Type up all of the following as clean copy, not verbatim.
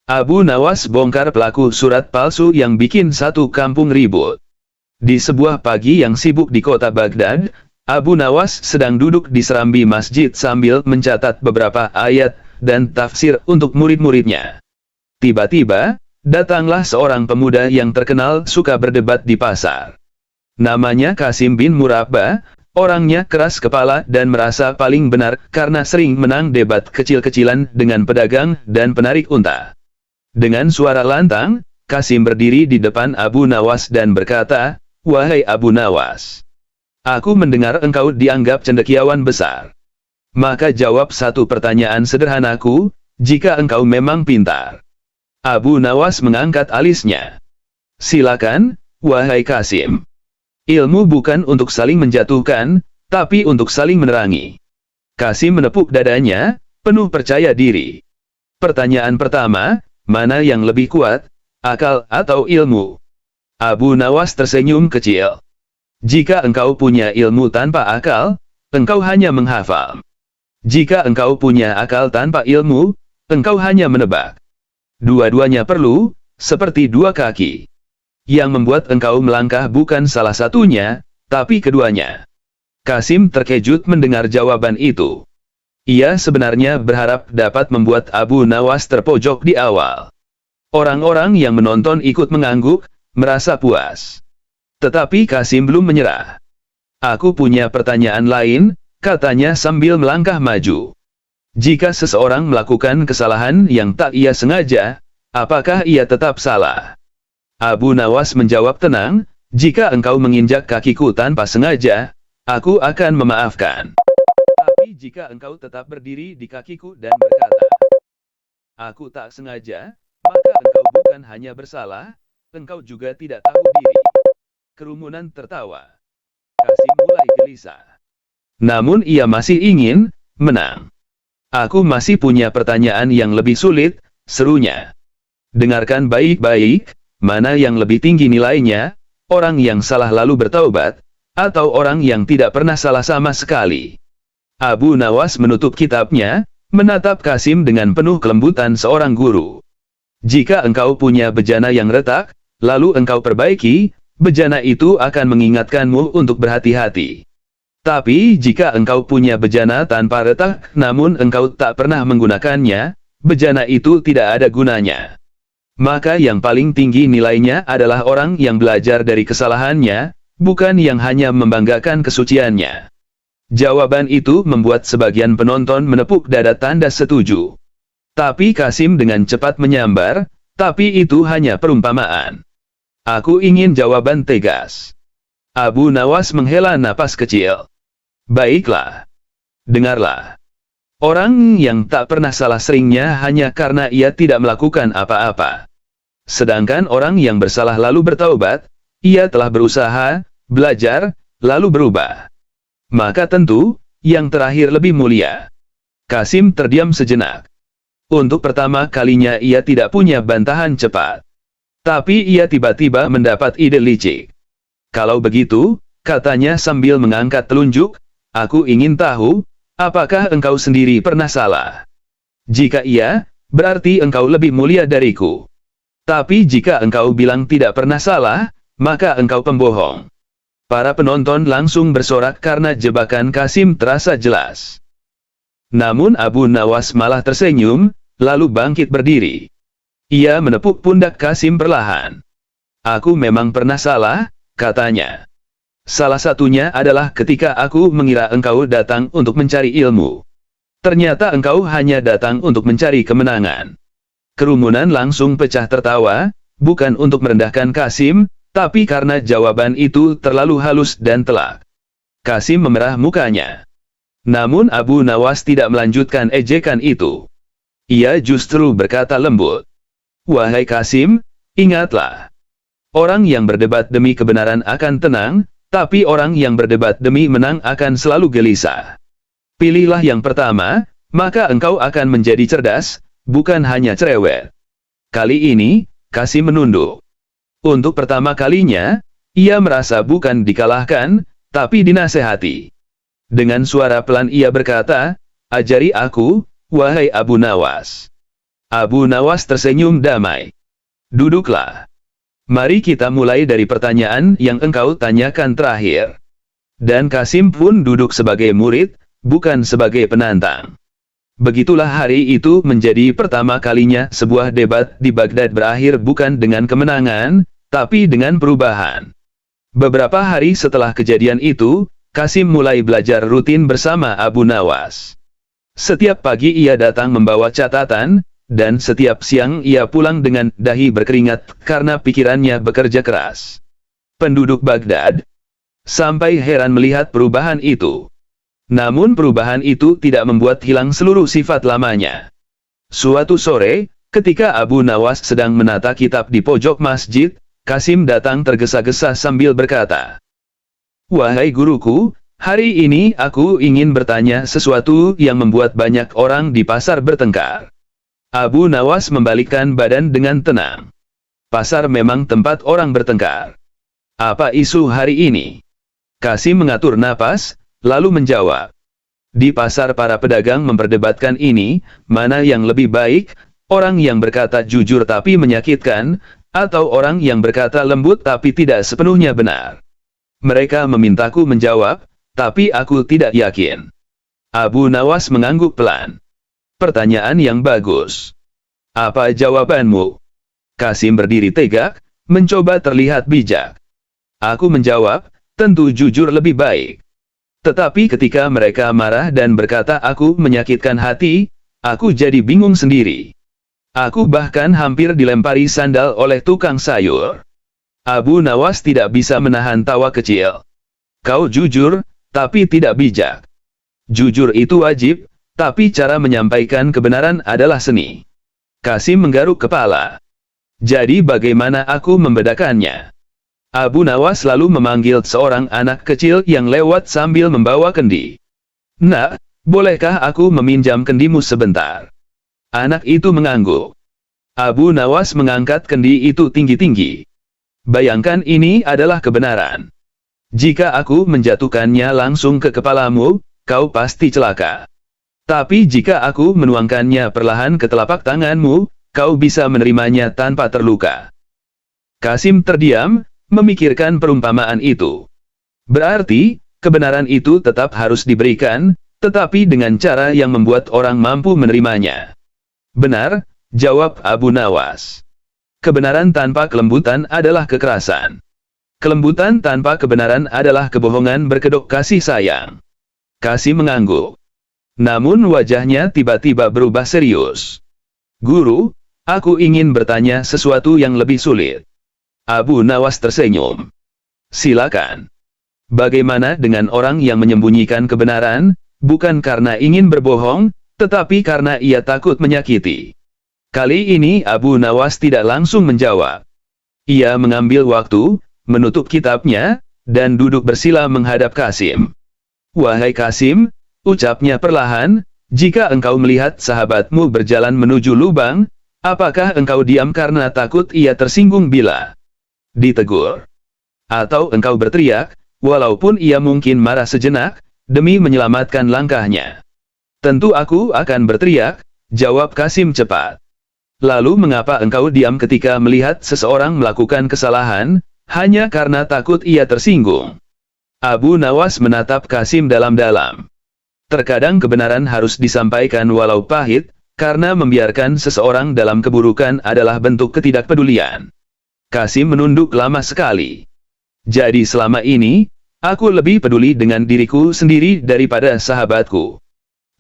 Abu Nawas bongkar pelaku surat palsu yang bikin satu kampung ribut. Di sebuah pagi yang sibuk di kota Baghdad, Abu Nawas sedang duduk di serambi masjid sambil mencatat beberapa ayat dan tafsir untuk murid-muridnya. Tiba-tiba, datanglah seorang pemuda yang terkenal suka berdebat di pasar. Namanya Qasim bin Murabba. Orangnya keras kepala dan merasa paling benar karena sering menang debat kecil-kecilan dengan pedagang dan penarik unta. Dengan suara lantang, Qasim berdiri di depan Abu Nawas dan berkata, "Wahai Abu Nawas, aku mendengar engkau dianggap cendekiawan besar. Maka jawab satu pertanyaan sederhanaku, jika engkau memang pintar." Abu Nawas mengangkat alisnya. "Silakan, wahai Qasim. Ilmu bukan untuk saling menjatuhkan, tapi untuk saling menerangi." Qasim menepuk dadanya, penuh percaya diri. "Pertanyaan pertama, mana yang lebih kuat, akal atau ilmu?" Abu Nawas tersenyum kecil. "Jika engkau punya ilmu tanpa akal, engkau hanya menghafal. Jika engkau punya akal tanpa ilmu, engkau hanya menebak. Dua-duanya perlu, seperti dua kaki. Yang membuat engkau melangkah bukan salah satunya, tapi keduanya." Qasim terkejut mendengar jawaban itu. Ia sebenarnya berharap dapat membuat Abu Nawas terpojok di awal. Orang-orang yang menonton ikut mengangguk, merasa puas. Tetapi Qasim belum menyerah. "Aku punya pertanyaan lain," katanya sambil melangkah maju. "Jika seseorang melakukan kesalahan yang tak ia sengaja, apakah ia tetap salah?" Abu Nawas menjawab tenang, "Jika engkau menginjak kakiku tanpa sengaja, aku akan memaafkan. Tapi jika engkau tetap berdiri di kakiku dan berkata, 'Aku tak sengaja,' maka engkau bukan hanya bersalah, engkau juga tidak tahu diri." Kerumunan tertawa. Qasim mulai gelisah. Namun ia masih ingin menang. "Aku masih punya pertanyaan yang lebih sulit," serunya. "Dengarkan baik-baik. Mana yang lebih tinggi nilainya, orang yang salah lalu bertaubat, atau orang yang tidak pernah salah sama sekali?" Abu Nawas menutup kitabnya, menatap Qasim dengan penuh kelembutan seorang guru. "Jika engkau punya bejana yang retak, lalu engkau perbaiki, bejana itu akan mengingatkanmu untuk berhati-hati. Tapi jika engkau punya bejana tanpa retak, namun engkau tak pernah menggunakannya, bejana itu tidak ada gunanya. Maka yang paling tinggi nilainya adalah orang yang belajar dari kesalahannya, bukan yang hanya membanggakan kesuciannya." Jawaban itu membuat sebagian penonton menepuk dada tanda setuju. Tapi Qasim dengan cepat menyambar, "Tapi itu hanya perumpamaan. Aku ingin jawaban tegas." Abu Nawas menghela napas kecil. "Baiklah. Dengarlah. Orang yang tak pernah salah seringnya hanya karena ia tidak melakukan apa-apa. Sedangkan orang yang bersalah lalu bertaubat, ia telah berusaha, belajar, lalu berubah. Maka tentu, yang terakhir lebih mulia." Qasim terdiam sejenak. Untuk pertama kalinya ia tidak punya bantahan cepat. Tapi ia tiba-tiba mendapat ide licik. "Kalau begitu," katanya sambil mengangkat telunjuk, "aku ingin tahu, apakah engkau sendiri pernah salah? Jika iya, berarti engkau lebih mulia dariku. Tapi jika engkau bilang tidak pernah salah, maka engkau pembohong." Para penonton langsung bersorak karena jebakan Qasim terasa jelas. Namun Abu Nawas malah tersenyum, lalu bangkit berdiri. Ia menepuk pundak Qasim perlahan. "Aku memang pernah salah," katanya. "Salah satunya adalah ketika aku mengira engkau datang untuk mencari ilmu. Ternyata engkau hanya datang untuk mencari kemenangan." Kerumunan langsung pecah tertawa, bukan untuk merendahkan Qasim, tapi karena jawaban itu terlalu halus dan telak. Qasim memerah mukanya. Namun Abu Nawas tidak melanjutkan ejekan itu. Ia justru berkata lembut, "Wahai Qasim, ingatlah. Orang yang berdebat demi kebenaran akan tenang, tapi orang yang berdebat demi menang akan selalu gelisah. Pilihlah yang pertama, maka engkau akan menjadi cerdas, bukan hanya cerewet." Kali ini, Qasim menunduk. Untuk pertama kalinya, ia merasa bukan dikalahkan, tapi dinasehati. Dengan suara pelan ia berkata, "Ajari aku, wahai Abu Nawas. Abu Nawas tersenyum damai. Duduklah. Mari kita mulai dari pertanyaan yang engkau tanyakan terakhir. Dan Kasim pun duduk sebagai murid, bukan sebagai penantang. Begitulah hari itu menjadi pertama kalinya sebuah debat di Baghdad berakhir bukan dengan kemenangan, tapi dengan perubahan. Beberapa hari setelah kejadian itu, Kasim mulai belajar rutin bersama Abu Nawas. Setiap pagi ia datang membawa catatan, dan setiap siang ia pulang dengan dahi berkeringat karena pikirannya bekerja keras. Penduduk Baghdad sampai heran melihat perubahan itu. Namun perubahan itu tidak membuat hilang seluruh sifat lamanya. Suatu sore, ketika Abu Nawas sedang menata kitab di pojok masjid, Kasim datang tergesa-gesa sambil berkata, "Wahai guruku, hari ini aku ingin bertanya sesuatu yang membuat banyak orang di pasar bertengkar." Abu Nawas membalikkan badan dengan tenang. Pasar memang tempat orang bertengkar. Apa isu hari ini? Kasim mengatur napas, lalu menjawab. Di pasar para pedagang memperdebatkan ini, mana yang lebih baik, orang yang berkata jujur tapi menyakitkan, atau orang yang berkata lembut tapi tidak sepenuhnya benar. Mereka memintaku menjawab, tapi aku tidak yakin. Abu Nawas mengangguk pelan. Pertanyaan yang bagus. Apa jawabanmu? Kasim berdiri tegak, mencoba terlihat bijak. Aku menjawab, tentu jujur lebih baik. Tetapi ketika mereka marah dan berkata aku menyakitkan hati, aku jadi bingung sendiri. Aku bahkan hampir dilempari sandal oleh tukang sayur. Abu Nawas tidak bisa menahan tawa kecil. Kau jujur, tapi tidak bijak. Jujur itu wajib, tapi cara menyampaikan kebenaran adalah seni. Kasim menggaruk kepala. Jadi bagaimana aku membedakannya? Abu Nawas lalu memanggil seorang anak kecil yang lewat sambil membawa kendi. Nak, bolehkah aku meminjam kendimu sebentar? Anak itu mengangguk. Abu Nawas mengangkat kendi itu tinggi-tinggi. Bayangkan ini adalah kebenaran. Jika aku menjatuhkannya langsung ke kepalamu, kau pasti celaka. Tapi jika aku menuangkannya perlahan ke telapak tanganmu, kau bisa menerimanya tanpa terluka. Kasim terdiam, memikirkan perumpamaan itu. Berarti, kebenaran itu tetap harus diberikan, tetapi dengan cara yang membuat orang mampu menerimanya. Benar, jawab Abu Nawas. Kebenaran tanpa kelembutan adalah kekerasan. Kelembutan tanpa kebenaran adalah kebohongan berkedok kasih sayang. Kasim mengangguk. Namun wajahnya tiba-tiba berubah serius. Guru, aku ingin bertanya sesuatu yang lebih sulit. Abu Nawas tersenyum. Silakan. Bagaimana dengan orang yang menyembunyikan kebenaran, bukan karena ingin berbohong, tetapi karena ia takut menyakiti? Kali ini Abu Nawas tidak langsung menjawab. Ia mengambil waktu, menutup kitabnya, dan duduk bersila menghadap Kasim. Wahai Kasim, ucapnya perlahan, jika engkau melihat sahabatmu berjalan menuju lubang, apakah engkau diam karena takut ia tersinggung bila ditegur? Atau engkau berteriak, walaupun ia mungkin marah sejenak, demi menyelamatkan langkahnya? Tentu aku akan berteriak, jawab Kasim cepat. Lalu mengapa engkau diam ketika melihat seseorang melakukan kesalahan, hanya karena takut ia tersinggung? Abu Nawas menatap Kasim dalam-dalam. Terkadang kebenaran harus disampaikan walau pahit, karena membiarkan seseorang dalam keburukan adalah bentuk ketidakpedulian. Kasim menunduk lama sekali. Jadi selama ini, aku lebih peduli dengan diriku sendiri daripada sahabatku.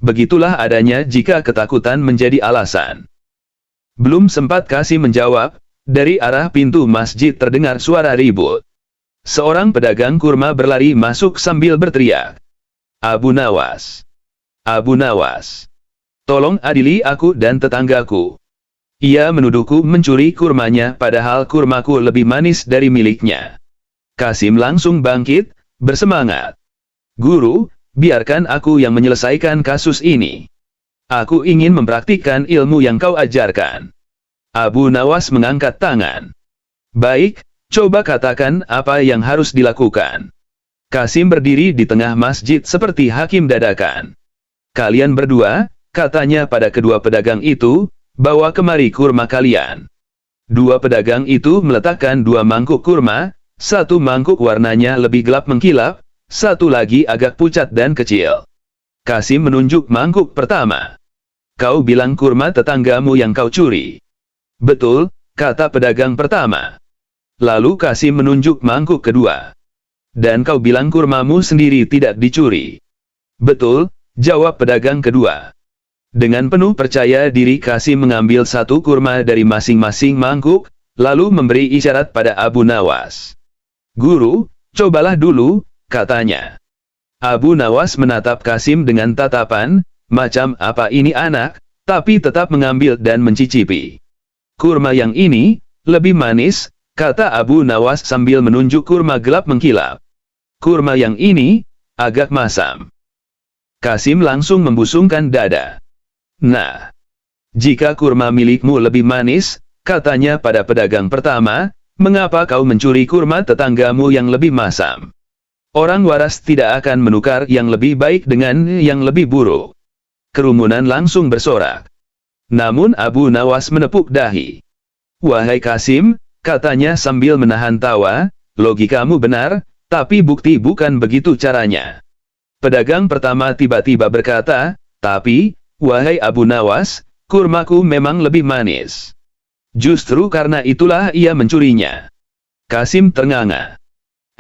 Begitulah adanya jika ketakutan menjadi alasan. Belum sempat Kasim menjawab, dari arah pintu masjid terdengar suara ribut. Seorang pedagang kurma berlari masuk sambil berteriak. Abu Nawas. Abu Nawas. Tolong adili aku dan tetanggaku. Ia menuduhku mencuri kurmanya padahal kurmaku lebih manis dari miliknya. Kasim langsung bangkit, bersemangat. Guru, biarkan aku yang menyelesaikan kasus ini. Aku ingin mempraktikkan ilmu yang kau ajarkan. Abu Nawas mengangkat tangan. Baik, coba katakan apa yang harus dilakukan. Kasim berdiri di tengah masjid seperti hakim dadakan. Kalian berdua, katanya pada kedua pedagang itu, bawa kemari kurma kalian. Dua pedagang itu meletakkan dua mangkuk kurma, satu mangkuk warnanya lebih gelap mengkilap, satu lagi agak pucat dan kecil. Kasim menunjuk mangkuk pertama. Kau bilang kurma tetanggamu yang kau curi. Betul, kata pedagang pertama. Lalu Kasim menunjuk mangkuk kedua. Dan kau bilang kurmamu sendiri tidak dicuri. Betul, jawab pedagang kedua. Dengan penuh percaya diri Kasim mengambil satu kurma dari masing-masing mangkuk, lalu memberi isyarat pada Abu Nawas. Guru, cobalah dulu, katanya. Abu Nawas menatap Kasim dengan tatapan, macam apa ini anak, tapi tetap mengambil dan mencicipi. Kurma yang ini, lebih manis, kata Abu Nawas sambil menunjuk kurma gelap mengkilap. Kurma yang ini, agak masam. Kasim langsung membusungkan dada. Nah, jika kurma milikmu lebih manis, katanya pada pedagang pertama, mengapa kau mencuri kurma tetanggamu yang lebih masam? Orang waras tidak akan menukar yang lebih baik dengan yang lebih buruk. Kerumunan langsung bersorak. Namun Abu Nawas menepuk dahi. Wahai Kasim, katanya sambil menahan tawa, logikamu benar, tapi bukti bukan begitu caranya. Pedagang pertama tiba-tiba berkata, tapi, wahai Abu Nawas, kurmaku memang lebih manis. Justru karena itulah ia mencurinya. Kasim ternganga.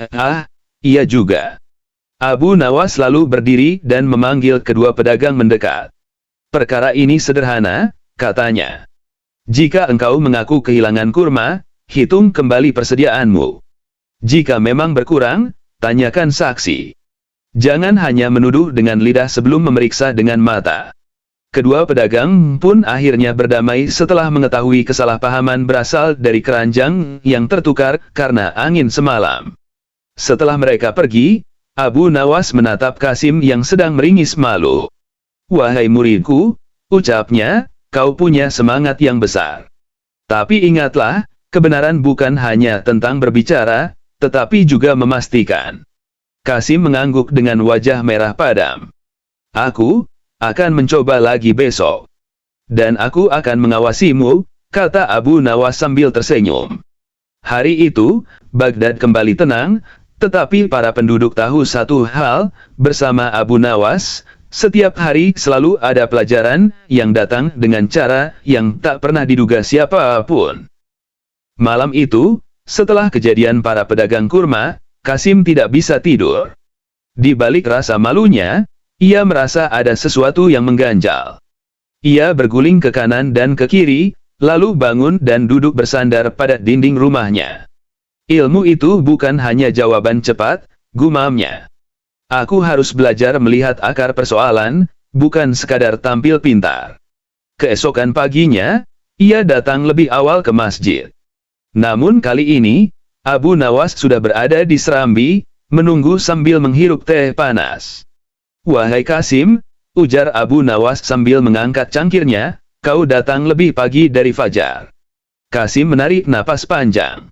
Ah, iya juga. Abu Nawas lalu berdiri dan memanggil kedua pedagang mendekat. Perkara ini sederhana, katanya. Jika engkau mengaku kehilangan kurma, hitung kembali persediaanmu. Jika memang berkurang, tanyakan saksi. Jangan hanya menuduh dengan lidah sebelum memeriksa dengan mata. Kedua pedagang pun akhirnya berdamai setelah mengetahui kesalahpahaman berasal dari keranjang yang tertukar karena angin semalam. Setelah mereka pergi, Abu Nawas menatap Kasim yang sedang meringis malu. Wahai muridku, ucapnya, kau punya semangat yang besar. Tapi ingatlah, kebenaran bukan hanya tentang berbicara, tetapi juga memastikan. Kasim mengangguk dengan wajah merah padam. Aku akan mencoba lagi besok. Dan aku akan mengawasimu, kata Abu Nawas sambil tersenyum. Hari itu, Baghdad kembali tenang, tetapi para penduduk tahu satu hal, bersama Abu Nawas, setiap hari selalu ada pelajaran yang datang dengan cara yang tak pernah diduga siapapun. Malam itu, setelah kejadian para pedagang kurma, Kasim tidak bisa tidur. Di balik rasa malunya, ia merasa ada sesuatu yang mengganjal. Ia berguling ke kanan dan ke kiri, lalu bangun dan duduk bersandar pada dinding rumahnya. Ilmu itu bukan hanya jawaban cepat, gumamnya. Aku harus belajar melihat akar persoalan, bukan sekadar tampil pintar. Keesokan paginya, ia datang lebih awal ke masjid. Namun kali ini, Abu Nawas sudah berada di serambi, menunggu sambil menghirup teh panas. Wahai Kasim, ujar Abu Nawas sambil mengangkat cangkirnya, kau datang lebih pagi dari fajar. Kasim menarik napas panjang.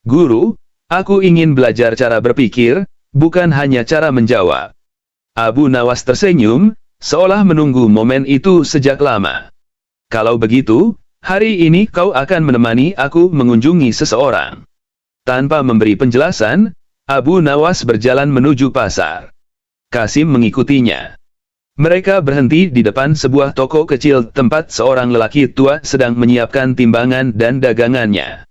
Guru, aku ingin belajar cara berpikir, bukan hanya cara menjawab. Abu Nawas tersenyum, seolah menunggu momen itu sejak lama. Kalau begitu, hari ini kau akan menemani aku mengunjungi seseorang. Tanpa memberi penjelasan, Abu Nawas berjalan menuju pasar. Kasim mengikutinya. Mereka berhenti di depan sebuah toko kecil tempat seorang lelaki tua sedang menyiapkan timbangan dan dagangannya.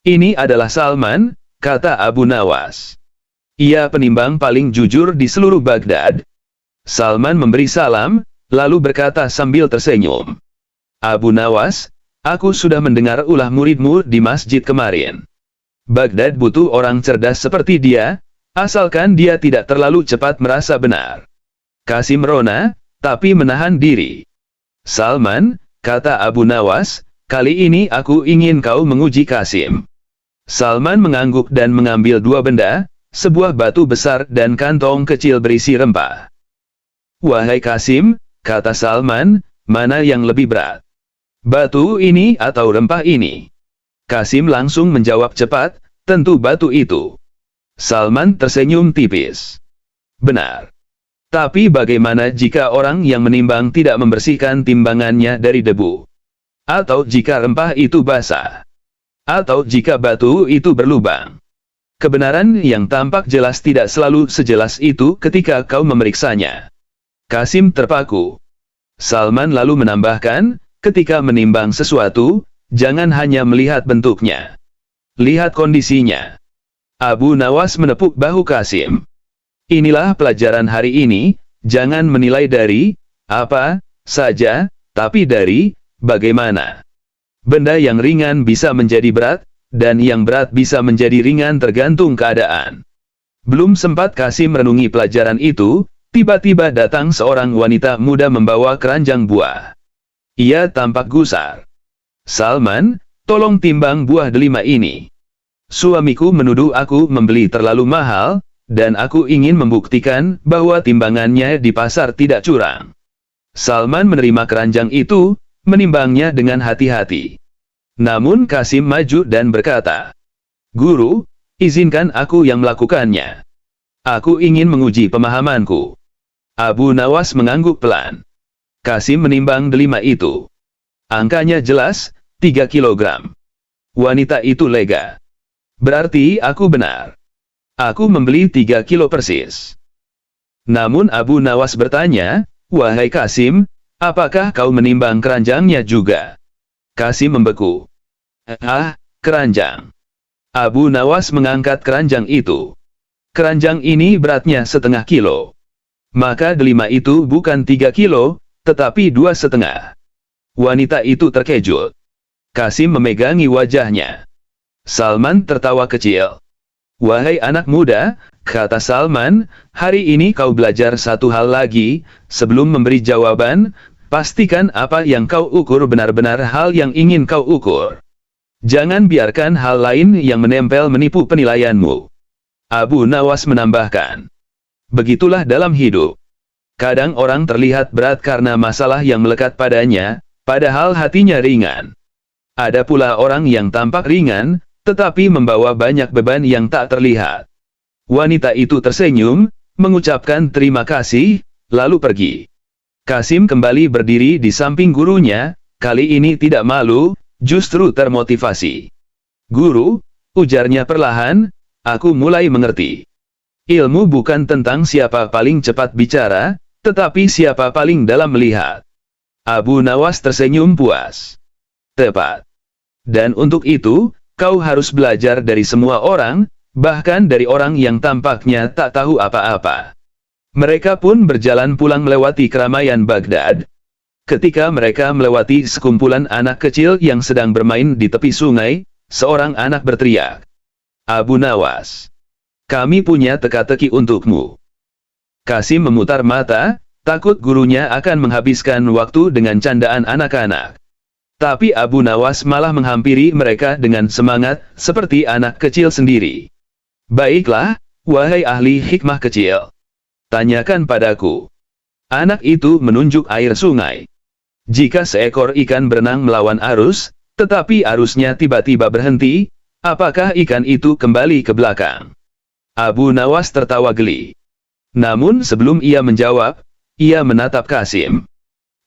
Ini adalah Salman, kata Abu Nawas. Ia penimbang paling jujur di seluruh Baghdad. Salman memberi salam, lalu berkata sambil tersenyum. Abu Nawas, aku sudah mendengar ulah muridmu di masjid kemarin. Baghdad butuh orang cerdas seperti dia, asalkan dia tidak terlalu cepat merasa benar. Kasim merona, tapi menahan diri. Salman, kata Abu Nawas, kali ini aku ingin kau menguji Kasim. Salman mengangguk dan mengambil dua benda, sebuah batu besar dan kantong kecil berisi rempah. Wahai Kasim, kata Salman, mana yang lebih berat? Batu ini atau rempah ini? Kasim langsung menjawab cepat, tentu batu itu. Salman tersenyum tipis. Benar. Tapi bagaimana jika orang yang menimbang tidak membersihkan timbangannya dari debu? atau jika rempah itu basah, atau jika batu itu berlubang. Kebenaran yang tampak jelas tidak selalu sejelas itu ketika kau memeriksanya. Kasim terpaku. Salman lalu menambahkan, ketika menimbang sesuatu, jangan hanya melihat bentuknya. Lihat kondisinya. Abu Nawas menepuk bahu Kasim. Inilah pelajaran hari ini, jangan menilai dari apa saja, tapi dari bagaimana. Benda yang ringan bisa menjadi berat, dan yang berat bisa menjadi ringan tergantung keadaan. Belum sempat Kasim merenungi pelajaran itu, tiba-tiba datang seorang wanita muda membawa keranjang buah. Ia tampak gusar. Salman, tolong timbang buah delima ini. Suamiku menuduh aku membeli terlalu mahal, dan aku ingin membuktikan bahwa timbangannya di pasar tidak curang. Salman menerima keranjang itu, menimbangnya dengan hati-hati. Namun Kasim maju dan berkata, "Guru, izinkan aku yang melakukannya. Aku ingin menguji pemahamanku." Abu Nawas mengangguk pelan. Kasim menimbang delima itu. Angkanya jelas, 3 kilogram. Wanita itu lega. "Berarti aku benar. Aku membeli 3 kilo persis." Namun Abu Nawas bertanya, "Wahai Kasim, apakah kau menimbang keranjangnya juga?" Kasim membeku. Keranjang." Abu Nawas mengangkat keranjang itu. "Keranjang ini beratnya 0,5 kilo. Maka delima itu bukan 3 kilo, tetapi 2,5. Wanita itu terkejut. Kasim memegangi wajahnya. Salman tertawa kecil. "Wahai anak muda," kata Salman, "hari ini kau belajar satu hal lagi. Sebelum memberi jawaban, pastikan apa yang kau ukur benar-benar hal yang ingin kau ukur. Jangan biarkan hal lain yang menempel menipu penilaianmu." Abu Nawas menambahkan, "Begitulah dalam hidup. Kadang orang terlihat berat karena masalah yang melekat padanya, padahal hatinya ringan. Ada pula orang yang tampak ringan, tetapi membawa banyak beban yang tak terlihat." Wanita itu tersenyum, mengucapkan terima kasih, lalu pergi. Kasim kembali berdiri di samping gurunya, kali ini tidak malu, justru termotivasi. "Guru," ujarnya perlahan, "aku mulai mengerti. Ilmu bukan tentang siapa paling cepat bicara, tetapi siapa paling dalam melihat." Abu Nawas tersenyum puas. "Tepat. Dan untuk itu, kau harus belajar dari semua orang, bahkan dari orang yang tampaknya tak tahu apa-apa." Mereka pun berjalan pulang melewati keramaian Baghdad. Ketika mereka melewati sekumpulan anak kecil yang sedang bermain di tepi sungai, seorang anak berteriak, "Abu Nawas, kami punya teka-teki untukmu." Kasim memutar mata, takut gurunya akan menghabiskan waktu dengan candaan anak-anak. Tapi Abu Nawas malah menghampiri mereka dengan semangat, seperti anak kecil sendiri. "Baiklah, wahai ahli hikmah kecil. Tanyakan padaku." Anak itu menunjuk air sungai. "Jika seekor ikan berenang melawan arus, tetapi arusnya tiba-tiba berhenti, apakah ikan itu kembali ke belakang?" Abu Nawas tertawa geli. Namun sebelum ia menjawab, ia menatap Kasim.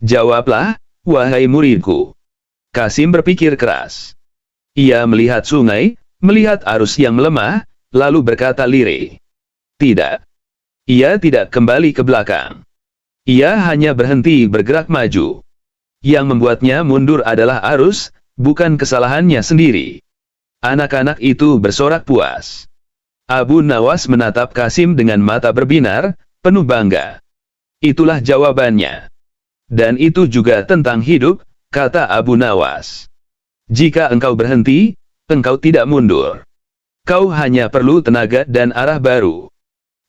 "Jawablah, wahai muridku." Kasim berpikir keras. Ia melihat sungai, melihat arus yang melemah, lalu berkata lirih, "Tidak. Ia tidak kembali ke belakang. Ia hanya berhenti bergerak maju. Yang membuatnya mundur adalah arus, bukan kesalahannya sendiri." Anak-anak itu bersorak puas. Abu Nawas menatap Kasim dengan mata berbinar, penuh bangga. "Itulah jawabannya. Dan itu juga tentang hidup," kata Abu Nawas. "Jika engkau berhenti, engkau tidak mundur. Kau hanya perlu tenaga dan arah baru.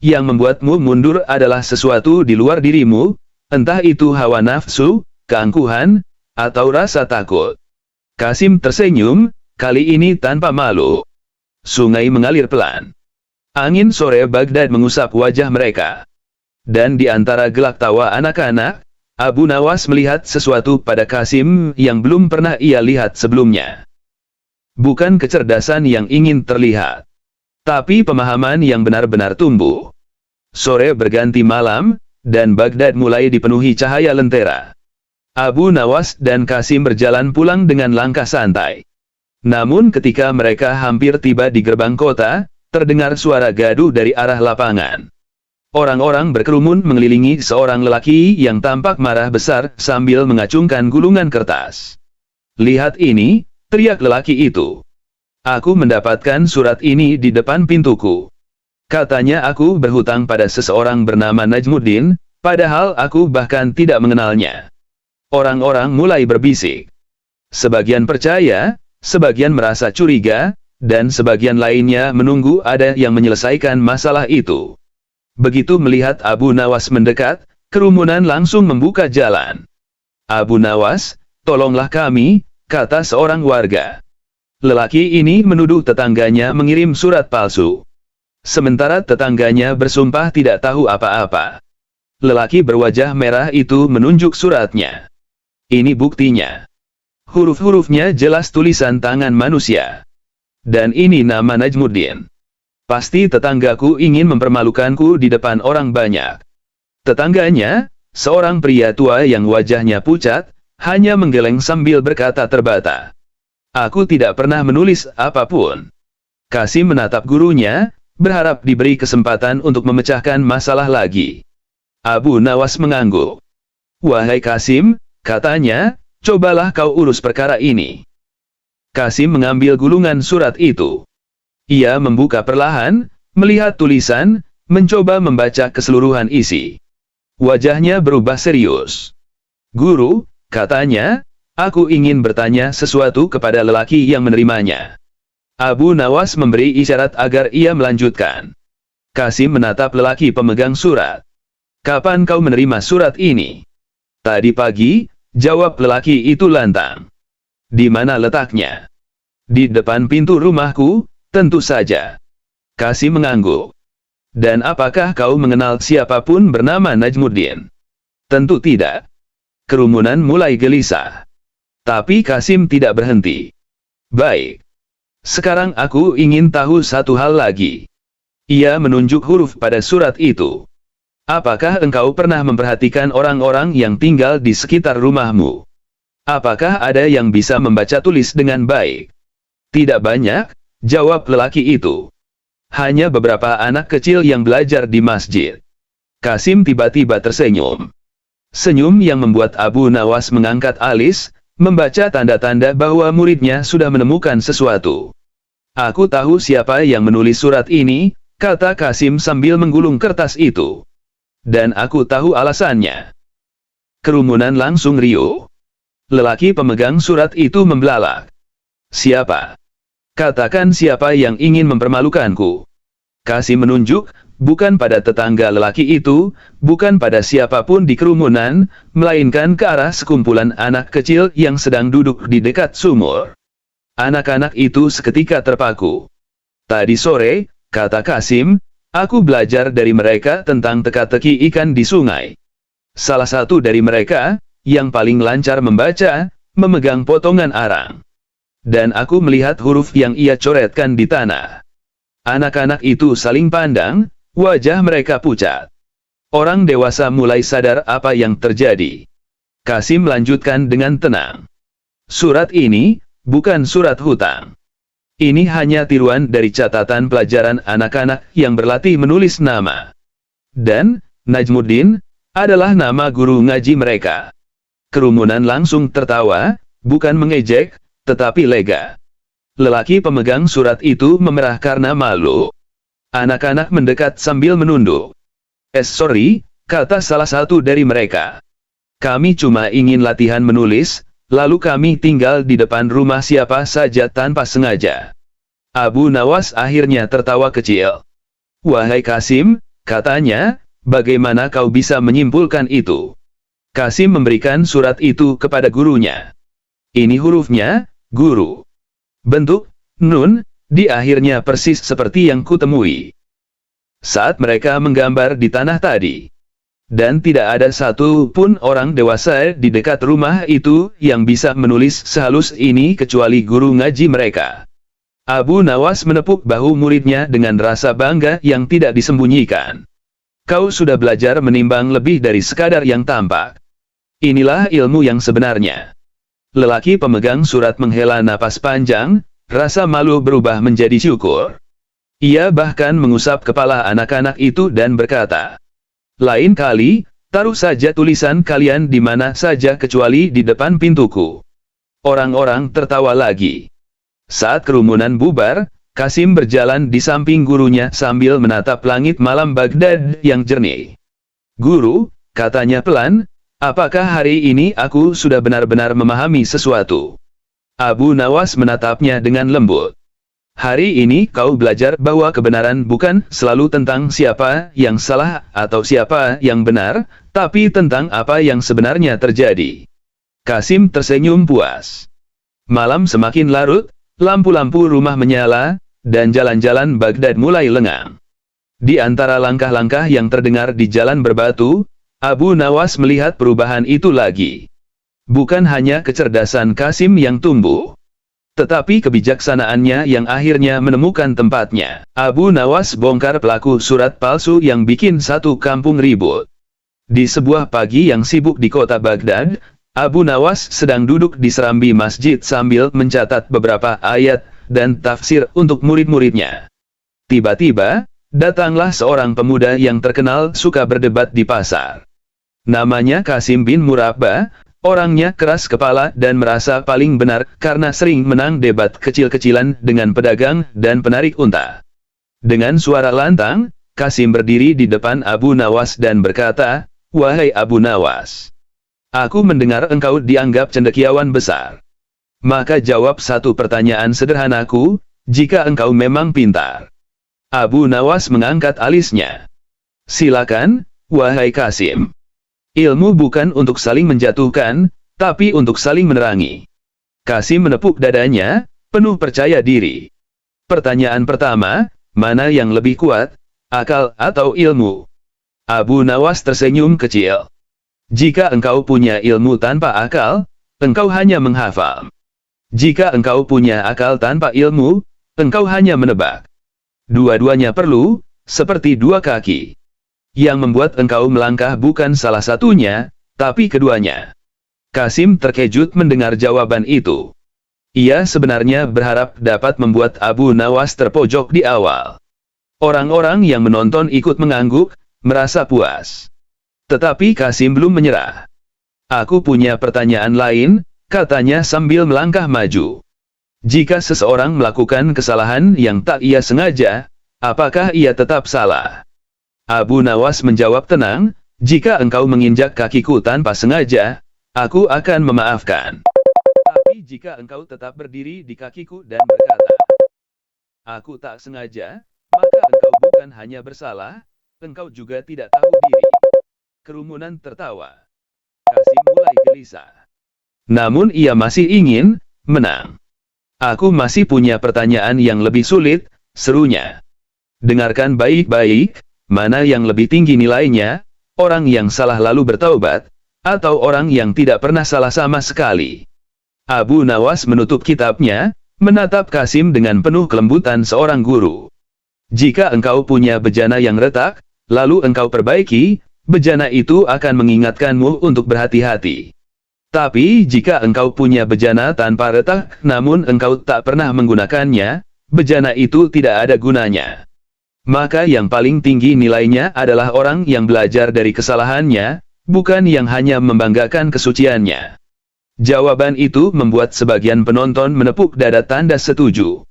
Yang membuatmu mundur adalah sesuatu di luar dirimu, entah itu hawa nafsu, keangkuhan, atau rasa takut." Kasim tersenyum, kali ini tanpa malu. Sungai mengalir pelan. Angin sore Baghdad mengusap wajah mereka. Dan di antara gelak tawa anak-anak, Abu Nawas melihat sesuatu pada Kasim yang belum pernah ia lihat sebelumnya. Bukan kecerdasan yang ingin terlihat, tapi pemahaman yang benar-benar tumbuh. Sore berganti malam, dan Baghdad mulai dipenuhi cahaya lentera. Abu Nawas dan Kasim berjalan pulang dengan langkah santai. Namun ketika mereka hampir tiba di gerbang kota, terdengar suara gaduh dari arah lapangan. Orang-orang berkerumun mengelilingi seorang lelaki yang tampak marah besar sambil mengacungkan gulungan kertas. "Lihat ini," teriak lelaki itu. "Aku mendapatkan surat ini di depan pintuku. Katanya aku berhutang pada seseorang bernama Najmuddin, padahal aku bahkan tidak mengenalnya." Orang-orang mulai berbisik. Sebagian percaya, sebagian merasa curiga, dan sebagian lainnya menunggu ada yang menyelesaikan masalah itu. Begitu melihat Abu Nawas mendekat, kerumunan langsung membuka jalan. "Abu Nawas, tolonglah kami," kata seorang warga. Lelaki ini menuduh tetangganya mengirim surat palsu. Sementara tetangganya bersumpah tidak tahu apa-apa. Lelaki berwajah merah itu menunjuk suratnya. "Ini buktinya. Huruf-hurufnya jelas tulisan tangan manusia. Dan ini nama Najmuddin. Pasti tetanggaku ingin mempermalukanku di depan orang banyak." Tetangganya, seorang pria tua yang wajahnya pucat, hanya menggeleng sambil berkata terbata, "Aku tidak pernah menulis apapun." Kasim menatap gurunya, berharap diberi kesempatan untuk memecahkan masalah lagi. Abu Nawas mengangguk. "Wahai Kasim," katanya, "cobalah kau urus perkara ini." Kasim mengambil gulungan surat itu. Ia membuka perlahan, melihat tulisan, mencoba membaca keseluruhan isi. Wajahnya berubah serius. "Guru," katanya, "aku ingin bertanya sesuatu kepada lelaki yang menerimanya." Abu Nawas memberi isyarat agar ia melanjutkan. Kasim menatap lelaki pemegang surat. "Kapan kau menerima surat ini?" "Tadi pagi," jawab lelaki itu lantang. "Di mana letaknya?" "Di depan pintu rumahku, tentu saja." Kasim mengangguk. "Dan apakah kau mengenal siapapun bernama Najmuddin?" "Tentu tidak." Kerumunan mulai gelisah. Tapi Kasim tidak berhenti. "Baik. Sekarang aku ingin tahu satu hal lagi." Ia menunjuk huruf pada surat itu. "Apakah engkau pernah memperhatikan orang-orang yang tinggal di sekitar rumahmu? Apakah ada yang bisa membaca tulis dengan baik?" "Tidak banyak," jawab lelaki itu. "Hanya beberapa anak kecil yang belajar di masjid." Kasim tiba-tiba tersenyum. Senyum yang membuat Abu Nawas mengangkat alis, membaca tanda-tanda bahwa muridnya sudah menemukan sesuatu. "Aku tahu siapa yang menulis surat ini," kata Kasim sambil menggulung kertas itu. "Dan aku tahu alasannya." Kerumunan langsung riuh. Lelaki pemegang surat itu membelalak. "Siapa? Katakan siapa yang ingin mempermalukanku." Kasim menunjuk, bukan pada tetangga lelaki itu, bukan pada siapapun di kerumunan, melainkan ke arah sekumpulan anak kecil yang sedang duduk di dekat sumur. Anak-anak itu seketika terpaku. "Tadi sore," kata Kasim, "aku belajar dari mereka tentang teka-teki ikan di sungai. Salah satu dari mereka, yang paling lancar membaca, memegang potongan arang. Dan aku melihat huruf yang ia coretkan di tanah." Anak-anak itu saling pandang, wajah mereka pucat. Orang dewasa mulai sadar apa yang terjadi. Kasim melanjutkan dengan tenang. "Surat ini, bukan surat hutang. Ini hanya tiruan dari catatan pelajaran anak-anak yang berlatih menulis nama. Dan, Najmuddin, adalah nama guru ngaji mereka." Kerumunan langsung tertawa, bukan mengejek, tetapi lega. Lelaki pemegang surat itu memerah karena malu. Anak-anak mendekat sambil menunduk. Sorry," kata salah satu dari mereka. "Kami cuma ingin latihan menulis, lalu kami tinggal di depan rumah siapa saja tanpa sengaja." Abu Nawas akhirnya tertawa kecil. "Wahai Kasim," katanya, "bagaimana kau bisa menyimpulkan itu?" Kasim memberikan surat itu kepada gurunya. "Ini hurufnya, guru. Bentuk nun di akhirnya persis seperti yang kutemui saat mereka menggambar di tanah tadi. Dan tidak ada satu pun orang dewasa di dekat rumah itu yang bisa menulis sehalus ini kecuali guru ngaji mereka." Abu Nawas menepuk bahu muridnya dengan rasa bangga yang tidak disembunyikan. "Kau sudah belajar menimbang lebih dari sekadar yang tampak. Inilah ilmu yang sebenarnya. Lelaki pemegang surat menghela napas panjang, rasa malu berubah menjadi syukur. Ia bahkan mengusap kepala anak-anak itu dan berkata, "Lain kali, taruh saja tulisan kalian di mana saja kecuali di depan pintuku." Orang-orang tertawa lagi. Saat kerumunan bubar, Kasim berjalan di samping gurunya sambil menatap langit malam Baghdad yang jernih. "Guru," katanya pelan, "apakah hari ini aku sudah benar-benar memahami sesuatu?" Abu Nawas menatapnya dengan lembut. "Hari ini kau belajar bahwa kebenaran bukan selalu tentang siapa yang salah atau siapa yang benar, tapi tentang apa yang sebenarnya terjadi." Kasim tersenyum puas. Malam semakin larut, lampu-lampu rumah menyala, dan jalan-jalan Baghdad mulai lengang. Di antara langkah-langkah yang terdengar di jalan berbatu, Abu Nawas melihat perubahan itu lagi. Bukan hanya kecerdasan Kasim yang tumbuh, tetapi kebijaksanaannya yang akhirnya menemukan tempatnya. Abu Nawas bongkar pelaku surat palsu yang bikin satu kampung ribut. Di sebuah pagi yang sibuk di kota Baghdad, Abu Nawas sedang duduk di serambi masjid sambil mencatat beberapa ayat dan tafsir untuk murid-muridnya. Tiba-tiba, datanglah seorang pemuda yang terkenal suka berdebat di pasar. Namanya Kasim bin Murabba. Orangnya keras kepala dan merasa paling benar karena sering menang debat kecil-kecilan dengan pedagang dan penarik unta. Dengan suara lantang, Kasim berdiri di depan Abu Nawas dan berkata, "Wahai Abu Nawas, aku mendengar engkau dianggap cendekiawan besar. Maka jawab satu pertanyaan sederhanaku, jika engkau memang pintar." Abu Nawas mengangkat alisnya. "Silakan, wahai Kasim. Ilmu bukan untuk saling menjatuhkan, tapi untuk saling menerangi." Kasim menepuk dadanya, penuh percaya diri. "Pertanyaan pertama, mana yang lebih kuat, akal atau ilmu?" Abu Nawas tersenyum kecil. "Jika engkau punya ilmu tanpa akal, engkau hanya menghafal. Jika engkau punya akal tanpa ilmu, engkau hanya menebak. Dua-duanya perlu, seperti dua kaki. Yang membuat engkau melangkah bukan salah satunya, tapi keduanya." Kasim terkejut mendengar jawaban itu. Ia sebenarnya berharap dapat membuat Abu Nawas terpojok di awal. Orang-orang yang menonton ikut mengangguk, merasa puas. Tetapi Kasim belum menyerah. "Aku punya pertanyaan lain," katanya sambil melangkah maju. "Jika seseorang melakukan kesalahan yang tak ia sengaja, apakah ia tetap salah?" Abu Nawas menjawab tenang, "Jika engkau menginjak kakiku tanpa sengaja, aku akan memaafkan. Tapi jika engkau tetap berdiri di kakiku dan berkata, 'Aku tak sengaja,' maka engkau bukan hanya bersalah, engkau juga tidak tahu diri." Kerumunan tertawa. Kasim mulai gelisah. Namun ia masih ingin menang. "Aku masih punya pertanyaan yang lebih sulit," serunya. "Dengarkan baik-baik. Mana yang lebih tinggi nilainya, orang yang salah lalu bertaubat, atau orang yang tidak pernah salah sama sekali?" Abu Nawas menutup kitabnya, menatap Kasim dengan penuh kelembutan seorang guru. "Jika engkau punya bejana yang retak, lalu engkau perbaiki, bejana itu akan mengingatkanmu untuk berhati-hati. Tapi jika engkau punya bejana tanpa retak, namun engkau tak pernah menggunakannya, bejana itu tidak ada gunanya. Maka yang paling tinggi nilainya adalah orang yang belajar dari kesalahannya, bukan yang hanya membanggakan kesuciannya." Jawaban itu membuat sebagian penonton menepuk dada tanda setuju.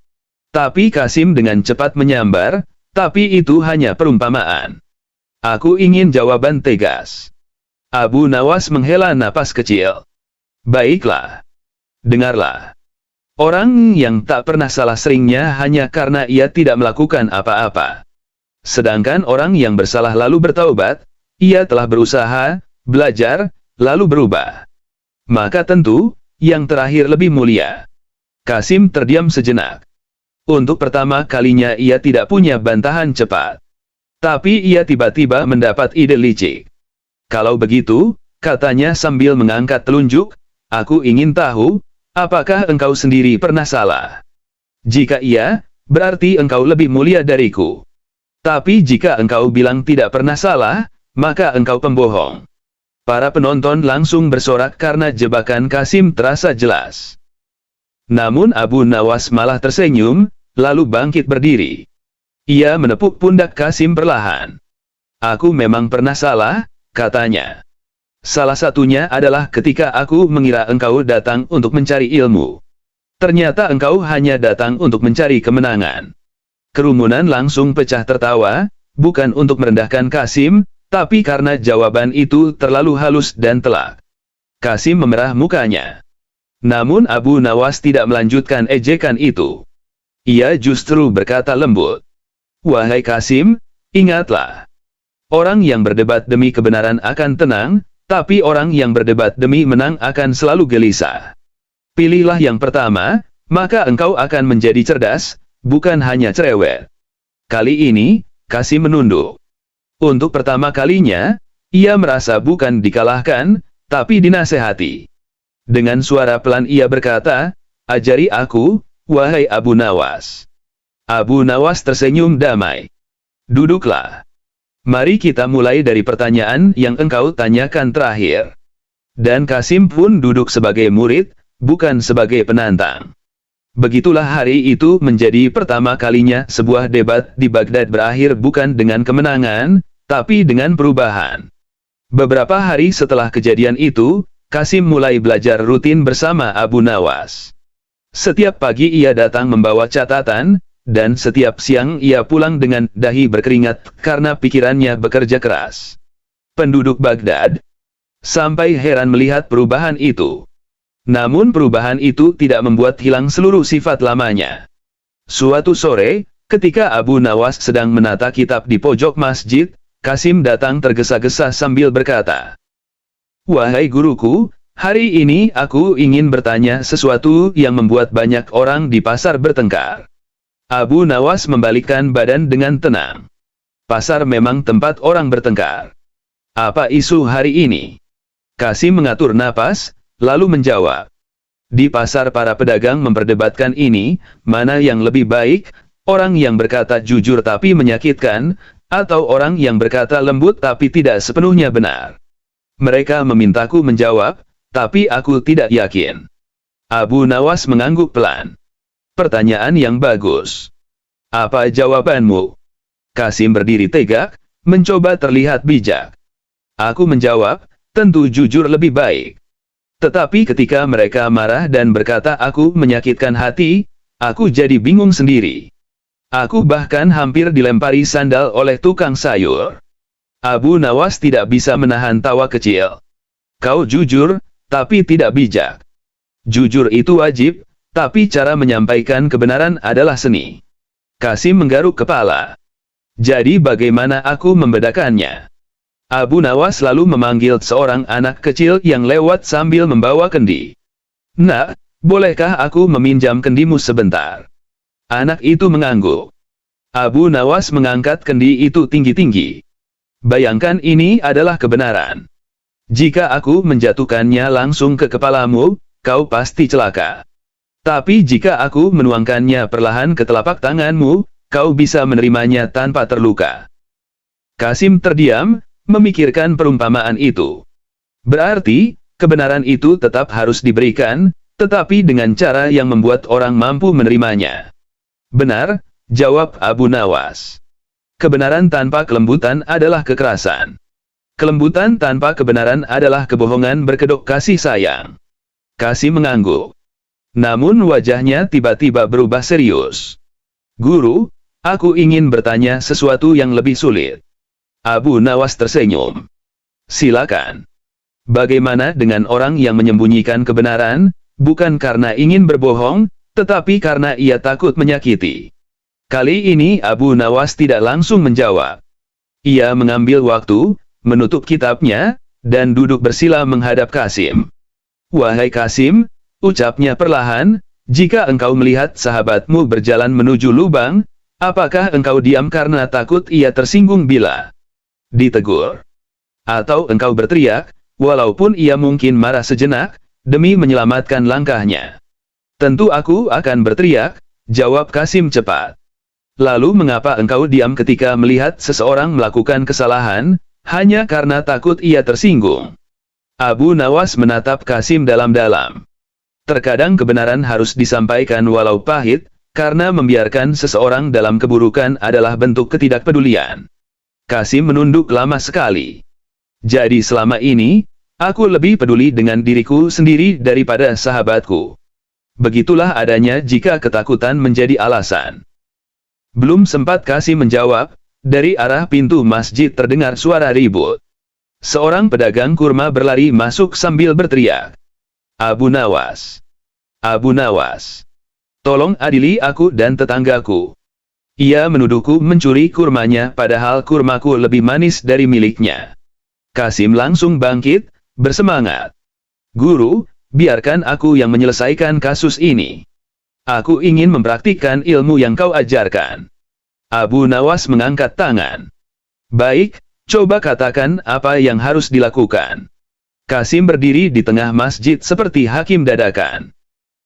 Tapi Kasim dengan cepat menyambar, "Tapi itu hanya perumpamaan. Aku ingin jawaban tegas." Abu Nawas menghela napas kecil. "Baiklah. Dengarlah. Orang yang tak pernah salah seringnya hanya karena ia tidak melakukan apa-apa. Sedangkan orang yang bersalah lalu bertaubat, ia telah berusaha, belajar, lalu berubah. Maka tentu, yang terakhir lebih mulia." Kasim terdiam sejenak. Untuk pertama kalinya ia tidak punya bantahan cepat. Tapi ia tiba-tiba mendapat ide licik. "Kalau begitu," katanya sambil mengangkat telunjuk, "aku ingin tahu, apakah engkau sendiri pernah salah? Jika iya, berarti engkau lebih mulia dariku. Tapi jika engkau bilang tidak pernah salah, maka engkau pembohong." Para penonton langsung bersorak karena jebakan Kasim terasa jelas. Namun Abu Nawas malah tersenyum, lalu bangkit berdiri. Ia menepuk pundak Kasim perlahan. Aku memang pernah salah, katanya. Salah satunya adalah ketika aku mengira engkau datang untuk mencari ilmu. Ternyata engkau hanya datang untuk mencari kemenangan. Kerumunan langsung pecah tertawa, bukan untuk merendahkan Kasim, tapi karena jawaban itu terlalu halus dan telak. Kasim memerah mukanya. Namun Abu Nawas tidak melanjutkan ejekan itu. Ia justru berkata lembut. Wahai Kasim, ingatlah. Orang yang berdebat demi kebenaran akan tenang, tapi orang yang berdebat demi menang akan selalu gelisah. Pilihlah yang pertama, maka engkau akan menjadi cerdas, bukan hanya cerewet. Kali ini, Kasim menunduk. Untuk pertama kalinya, ia merasa bukan dikalahkan, tapi dinasehati. Dengan suara pelan ia berkata, ajari aku, wahai Abu Nawas. Abu Nawas tersenyum damai. Duduklah. Mari kita mulai dari pertanyaan yang engkau tanyakan terakhir. Dan Kasim pun duduk sebagai murid, bukan sebagai penantang. Begitulah hari itu menjadi pertama kalinya sebuah debat di Baghdad berakhir bukan dengan kemenangan, tapi dengan perubahan. Beberapa hari setelah kejadian itu, Kasim mulai belajar rutin bersama Abu Nawas. Setiap pagi ia datang membawa catatan, dan setiap siang ia pulang dengan dahi berkeringat karena pikirannya bekerja keras. Penduduk Baghdad sampai heran melihat perubahan itu. Namun perubahan itu tidak membuat hilang seluruh sifat lamanya. Suatu sore, ketika Abu Nawas sedang menata kitab di pojok masjid, Kasim datang tergesa-gesa sambil berkata, wahai guruku, hari ini aku ingin bertanya sesuatu yang membuat banyak orang di pasar bertengkar. Abu Nawas membalikkan badan dengan tenang. Pasar memang tempat orang bertengkar. Apa isu hari ini? Kasim mengatur napas, lalu menjawab. Di pasar para pedagang memperdebatkan ini, mana yang lebih baik, orang yang berkata jujur tapi menyakitkan, atau orang yang berkata lembut tapi tidak sepenuhnya benar. Mereka memintaku menjawab, tapi aku tidak yakin. Abu Nawas mengangguk pelan. Pertanyaan yang bagus. Apa jawabanmu? Kasim berdiri tegak, mencoba terlihat bijak. Aku menjawab, tentu jujur lebih baik. Tetapi ketika mereka marah dan berkata aku menyakitkan hati, aku jadi bingung sendiri. Aku bahkan hampir dilempari sandal oleh tukang sayur. Abu Nawas tidak bisa menahan tawa kecil. Kau jujur, tapi tidak bijak. Jujur itu wajib, tapi cara menyampaikan kebenaran adalah seni. Kasim menggaruk kepala. Jadi bagaimana aku membedakannya? Abu Nawas lalu memanggil seorang anak kecil yang lewat sambil membawa kendi. Nak, bolehkah aku meminjam kendimu sebentar? Anak itu mengangguk. Abu Nawas mengangkat kendi itu tinggi-tinggi. Bayangkan ini adalah kebenaran. Jika aku menjatuhkannya langsung ke kepalamu, kau pasti celaka. Tapi jika aku menuangkannya perlahan ke telapak tanganmu, kau bisa menerimanya tanpa terluka. Kasim terdiam, memikirkan perumpamaan itu. Berarti, kebenaran itu tetap harus diberikan, tetapi dengan cara yang membuat orang mampu menerimanya. Benar, jawab Abu Nawas. Kebenaran tanpa kelembutan adalah kekerasan. Kelembutan tanpa kebenaran adalah kebohongan berkedok kasih sayang. Kasim mengangguk. Namun wajahnya tiba-tiba berubah serius. Guru, aku ingin bertanya sesuatu yang lebih sulit. Abu Nawas tersenyum. Silakan. Bagaimana dengan orang yang menyembunyikan kebenaran, bukan karena ingin berbohong, tetapi karena ia takut menyakiti? Kali ini Abu Nawas tidak langsung menjawab. Ia mengambil waktu, menutup kitabnya, dan duduk bersila menghadap Kasim. Wahai Kasim, ucapnya perlahan, jika engkau melihat sahabatmu berjalan menuju lubang, apakah engkau diam karena takut ia tersinggung bila ditegur? Atau engkau berteriak, walaupun ia mungkin marah sejenak, demi menyelamatkan langkahnya? Tentu aku akan berteriak, jawab Kasim cepat. Lalu mengapa engkau diam ketika melihat seseorang melakukan kesalahan, hanya karena takut ia tersinggung? Abu Nawas menatap Kasim dalam-dalam. Terkadang kebenaran harus disampaikan walau pahit, karena membiarkan seseorang dalam keburukan adalah bentuk ketidakpedulian. Kasim menunduk lama sekali. Jadi selama ini, aku lebih peduli dengan diriku sendiri daripada sahabatku. Begitulah adanya jika ketakutan menjadi alasan. Belum sempat Kasim menjawab, dari arah pintu masjid terdengar suara ribut. Seorang pedagang kurma berlari masuk sambil berteriak. Abu Nawas! Abu Nawas! Tolong adili aku dan tetanggaku. Ia menuduhku mencuri kurmanya padahal kurmaku lebih manis dari miliknya. Kasim langsung bangkit, bersemangat. Guru, biarkan aku yang menyelesaikan kasus ini. Aku ingin mempraktikkan ilmu yang kau ajarkan. Abu Nawas mengangkat tangan. Baik, coba katakan apa yang harus dilakukan. Kasim berdiri di tengah masjid seperti hakim dadakan.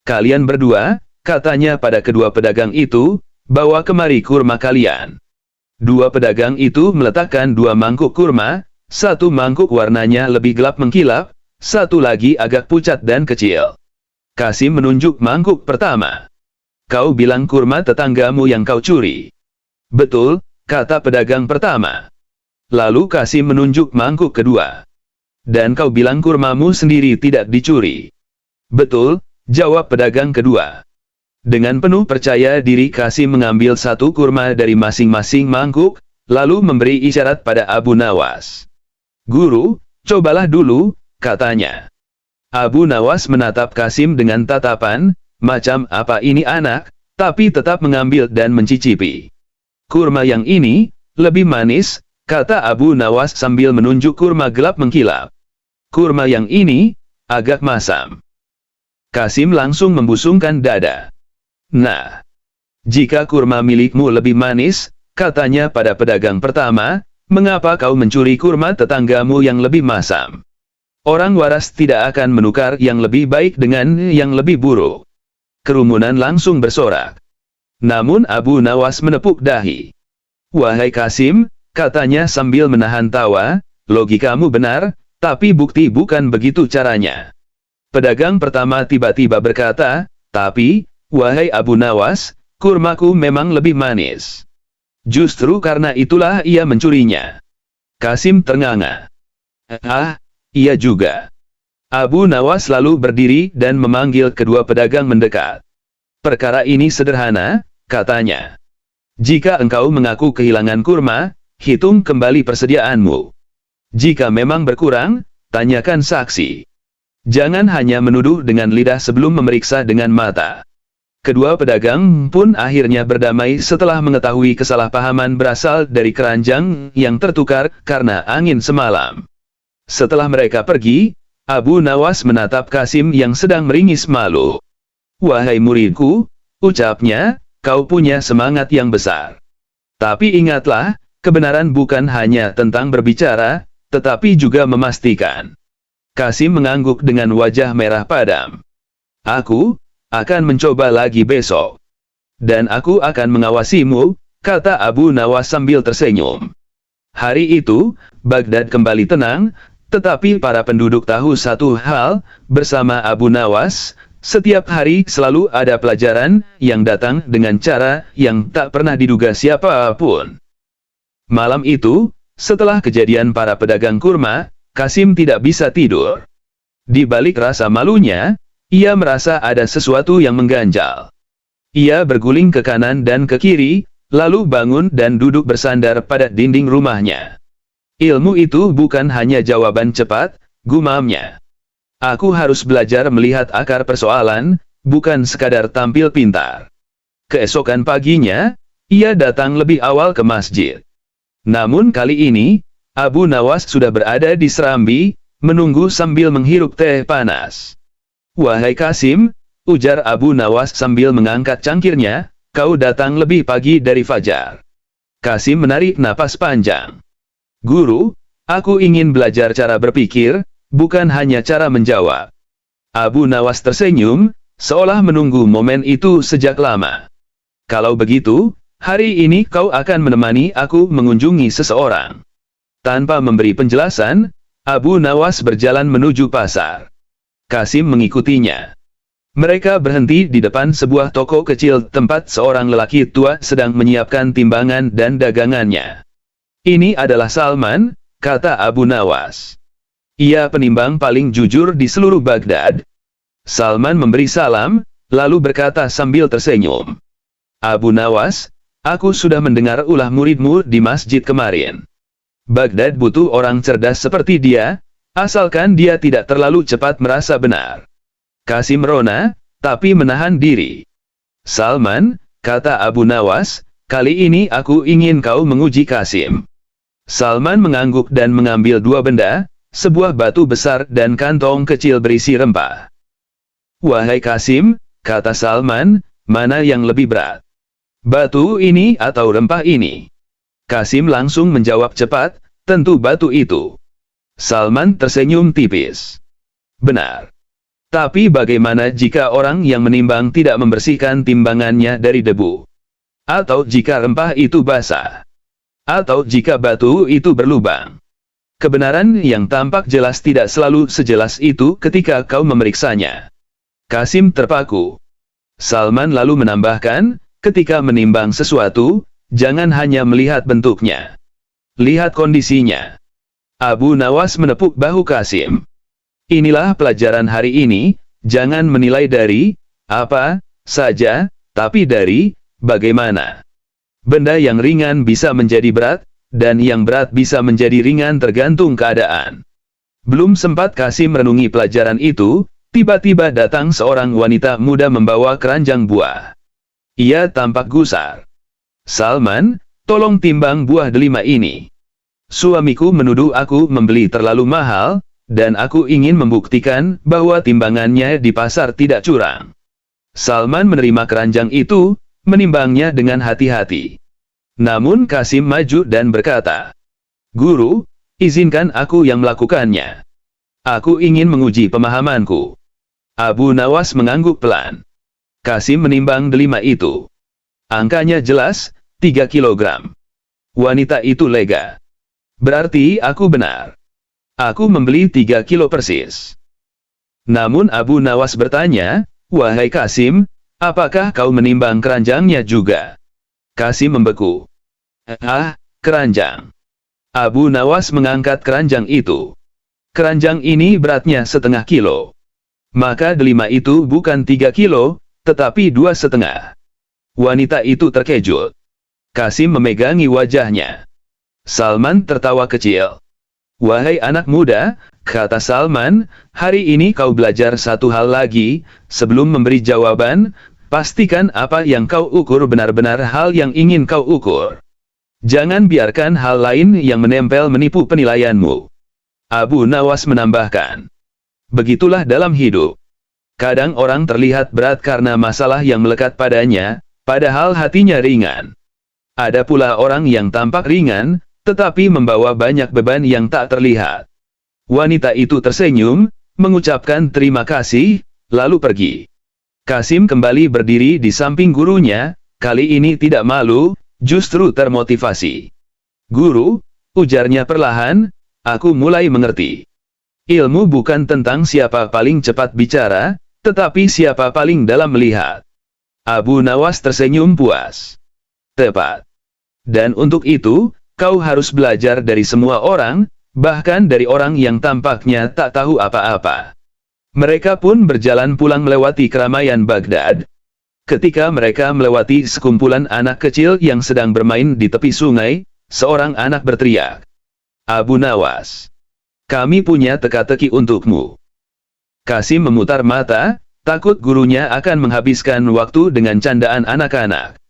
Kalian berdua, katanya pada kedua pedagang itu, bawa kemari kurma kalian. Dua pedagang itu meletakkan dua mangkuk kurma, satu mangkuk warnanya lebih gelap mengkilap, satu lagi agak pucat dan kecil. Kasim menunjuk mangkuk pertama. Kau bilang kurma tetanggamu yang kau curi. Betul, kata pedagang pertama. Lalu Kasim menunjuk mangkuk kedua. Dan kau bilang kurmamu sendiri tidak dicuri. Betul, jawab pedagang kedua. Dengan penuh percaya diri Kasim mengambil satu kurma dari masing-masing mangkuk, lalu memberi isyarat pada Abu Nawas. Guru, cobalah dulu, katanya. Abu Nawas menatap Kasim dengan tatapan, macam apa ini anak, tapi tetap mengambil dan mencicipi. Kurma yang ini, lebih manis, kata Abu Nawas sambil menunjuk kurma gelap mengkilap. Kurma yang ini, agak masam. Kasim langsung membusungkan dada. Nah, jika kurma milikmu lebih manis, katanya pada pedagang pertama, mengapa kau mencuri kurma tetanggamu yang lebih masam? Orang waras tidak akan menukar yang lebih baik dengan yang lebih buruk. Kerumunan langsung bersorak. Namun Abu Nawas menepuk dahi. Wahai Kasim, katanya sambil menahan tawa, logikamu benar, tapi bukti bukan begitu caranya. Pedagang pertama tiba-tiba berkata, tapi, wahai Abu Nawas, kurmaku memang lebih manis. Justru karena itulah ia mencurinya. Kasim ternganga. Ah, iya juga. Abu Nawas lalu berdiri dan memanggil kedua pedagang mendekat. Perkara ini sederhana, katanya. Jika engkau mengaku kehilangan kurma, hitung kembali persediaanmu. Jika memang berkurang, tanyakan saksi. Jangan hanya menuduh dengan lidah sebelum memeriksa dengan mata. Kedua pedagang pun akhirnya berdamai setelah mengetahui kesalahpahaman berasal dari keranjang yang tertukar karena angin semalam. Setelah mereka pergi, Abu Nawas menatap Kasim yang sedang meringis malu. Wahai muridku, ucapnya, kau punya semangat yang besar. Tapi ingatlah, kebenaran bukan hanya tentang berbicara, tetapi juga memastikan. Kasim mengangguk dengan wajah merah padam. Aku akan mencoba lagi besok. Dan aku akan mengawasimu, kata Abu Nawas sambil tersenyum. Hari itu, Baghdad kembali tenang, tetapi para penduduk tahu satu hal, bersama Abu Nawas, setiap hari selalu ada pelajaran yang datang dengan cara yang tak pernah diduga siapapun. Malam itu, setelah kejadian para pedagang kurma, Kasim tidak bisa tidur. Di balik rasa malunya, ia merasa ada sesuatu yang mengganjal. Ia berguling ke kanan dan ke kiri, lalu bangun dan duduk bersandar pada dinding rumahnya. Ilmu itu bukan hanya jawaban cepat, gumamnya. Aku harus belajar melihat akar persoalan, bukan sekadar tampil pintar. Keesokan paginya, ia datang lebih awal ke masjid. Namun kali ini, Abu Nawas sudah berada di serambi, menunggu sambil menghirup teh panas. Wahai Kasim, ujar Abu Nawas sambil mengangkat cangkirnya, kau datang lebih pagi dari fajar. Kasim menarik napas panjang. Guru, aku ingin belajar cara berpikir, bukan hanya cara menjawab. Abu Nawas tersenyum, seolah menunggu momen itu sejak lama. Kalau begitu, hari ini kau akan menemani aku mengunjungi seseorang. Tanpa memberi penjelasan, Abu Nawas berjalan menuju pasar. Kasim mengikutinya. Mereka berhenti di depan sebuah toko kecil tempat seorang lelaki tua sedang menyiapkan timbangan dan dagangannya. Ini adalah Salman, kata Abu Nawas. Ia penimbang paling jujur di seluruh Baghdad. Salman memberi salam, lalu berkata sambil tersenyum. Abu Nawas, aku sudah mendengar ulah muridmu di masjid kemarin. Baghdad butuh orang cerdas seperti dia, asalkan dia tidak terlalu cepat merasa benar. Kasim merona, tapi menahan diri. Salman, kata Abu Nawas, kali ini aku ingin kau menguji Kasim. Salman mengangguk dan mengambil dua benda, sebuah batu besar dan kantong kecil berisi rempah. Wahai Kasim, kata Salman, mana yang lebih berat? Batu ini atau rempah ini? Kasim langsung menjawab cepat, tentu batu itu. Salman tersenyum tipis. Benar. Tapi bagaimana jika orang yang menimbang tidak membersihkan timbangannya dari debu? Atau jika rempah itu basah? Atau jika batu itu berlubang? Kebenaran yang tampak jelas tidak selalu sejelas itu ketika kau memeriksanya. Kasim terpaku. Salman lalu menambahkan, ketika menimbang sesuatu, jangan hanya melihat bentuknya. Lihat kondisinya. Abu Nawas menepuk bahu Kasim. Inilah pelajaran hari ini, jangan menilai dari apa saja, tapi dari bagaimana. Benda yang ringan bisa menjadi berat, dan yang berat bisa menjadi ringan tergantung keadaan. Belum sempat Kasim merenungi pelajaran itu, tiba-tiba datang seorang wanita muda membawa keranjang buah. Ia tampak gusar. Salman, tolong timbang buah delima ini. Suamiku menuduh aku membeli terlalu mahal, dan aku ingin membuktikan bahwa timbangannya di pasar tidak curang. Salman menerima keranjang itu, menimbangnya dengan hati-hati. Namun Kasim maju dan berkata, Guru, izinkan aku yang melakukannya. Aku ingin menguji pemahamanku. Abu Nawas mengangguk pelan. Kasim menimbang delima itu. Angkanya jelas, 3 kilogram. Wanita itu lega. Berarti aku benar. Aku membeli 3 kilo persis. Namun Abu Nawas bertanya, wahai Kasim, apakah kau menimbang keranjangnya juga? Kasim membeku. Keranjang. Abu Nawas mengangkat keranjang itu. Keranjang ini beratnya 0,5 kilo. Maka delima itu bukan 3 kilo, tetapi 2,5. Wanita itu terkejut. Kasim memegangi wajahnya. Salman tertawa kecil. Wahai anak muda, kata Salman, hari ini kau belajar satu hal lagi, sebelum memberi jawaban, pastikan apa yang kau ukur benar-benar hal yang ingin kau ukur. Jangan biarkan hal lain yang menempel menipu penilaianmu. Abu Nawas menambahkan. Begitulah dalam hidup. Kadang orang terlihat berat karena masalah yang melekat padanya, padahal hatinya ringan. Ada pula orang yang tampak ringan, tetapi membawa banyak beban yang tak terlihat. Wanita itu tersenyum, mengucapkan terima kasih, lalu pergi. Kasim kembali berdiri di samping gurunya, kali ini tidak malu, justru termotivasi. Guru, ujarnya perlahan, aku mulai mengerti. Ilmu bukan tentang siapa paling cepat bicara, tetapi siapa paling dalam melihat. Abu Nawas tersenyum puas. Tepat. Dan untuk itu, kau harus belajar dari semua orang, bahkan dari orang yang tampaknya tak tahu apa-apa. Mereka pun berjalan pulang melewati keramaian Baghdad. Ketika mereka melewati sekumpulan anak kecil yang sedang bermain di tepi sungai, seorang anak berteriak. Abu Nawas, kami punya teka-teki untukmu. Kasim memutar mata, takut gurunya akan menghabiskan waktu dengan candaan anak-anak.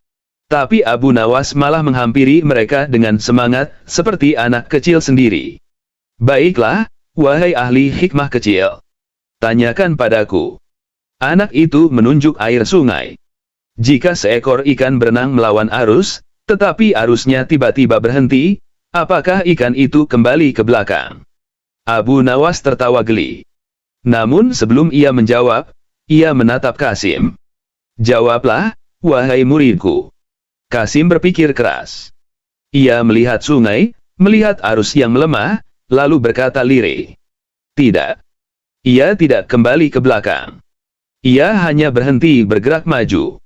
Tapi Abu Nawas malah menghampiri mereka dengan semangat, seperti anak kecil sendiri. Baiklah, wahai ahli hikmah kecil. Tanyakan padaku. Anak itu menunjuk air sungai. Jika seekor ikan berenang melawan arus, tetapi arusnya tiba-tiba berhenti, apakah ikan itu kembali ke belakang? Abu Nawas tertawa geli. Namun sebelum ia menjawab, ia menatap Kasim. Jawablah, wahai muridku. Kasim berpikir keras. Ia melihat sungai, melihat arus yang melemah, lalu berkata lirih. Tidak. Ia tidak kembali ke belakang. Ia hanya berhenti bergerak maju.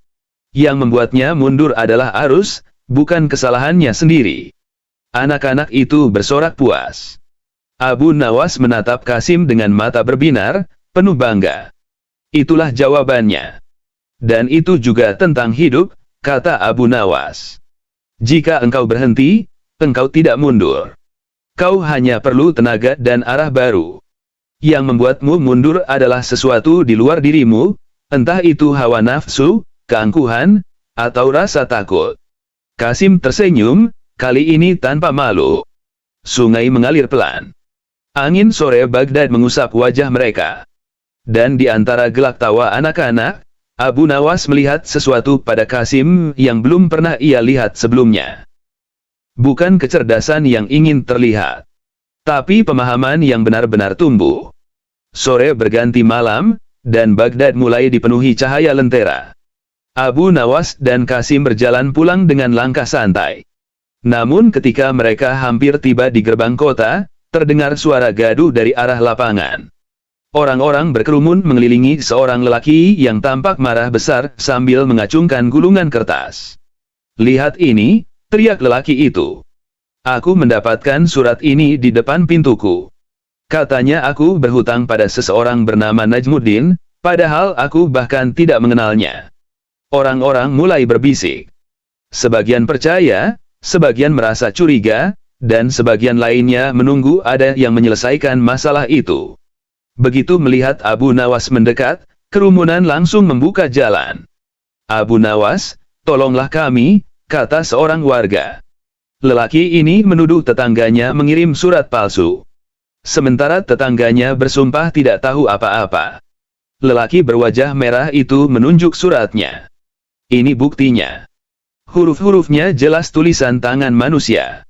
Yang membuatnya mundur adalah arus, bukan kesalahannya sendiri. Anak-anak itu bersorak puas. Abu Nawas menatap Kasim dengan mata berbinar, penuh bangga. Itulah jawabannya. Dan itu juga tentang hidup, kata Abu Nawas. Jika engkau berhenti, engkau tidak mundur. Kau hanya perlu tenaga dan arah baru. Yang membuatmu mundur adalah sesuatu di luar dirimu, entah itu hawa nafsu, keangkuhan, atau rasa takut. Kasim tersenyum, kali ini tanpa malu. Sungai mengalir pelan. Angin sore Baghdad mengusap wajah mereka. Dan di antara gelak tawa anak-anak, Abu Nawas melihat sesuatu pada Kasim yang belum pernah ia lihat sebelumnya. Bukan kecerdasan yang ingin terlihat, tapi pemahaman yang benar-benar tumbuh. Sore berganti malam, dan Baghdad mulai dipenuhi cahaya lentera. Abu Nawas dan Kasim berjalan pulang dengan langkah santai. Namun ketika mereka hampir tiba di gerbang kota, terdengar suara gaduh dari arah lapangan. Orang-orang berkerumun mengelilingi seorang lelaki yang tampak marah besar sambil mengacungkan gulungan kertas. Lihat ini, teriak lelaki itu. Aku mendapatkan surat ini di depan pintuku. Katanya aku berhutang pada seseorang bernama Najmuddin, padahal aku bahkan tidak mengenalnya. Orang-orang mulai berbisik. Sebagian percaya, sebagian merasa curiga, dan sebagian lainnya menunggu ada yang menyelesaikan masalah itu. Begitu melihat Abu Nawas mendekat, kerumunan langsung membuka jalan. Abu Nawas, tolonglah kami, kata seorang warga. Lelaki ini menuduh tetangganya mengirim surat palsu. Sementara tetangganya bersumpah tidak tahu apa-apa. Lelaki berwajah merah itu menunjuk suratnya. Ini buktinya. Huruf-hurufnya jelas tulisan tangan manusia.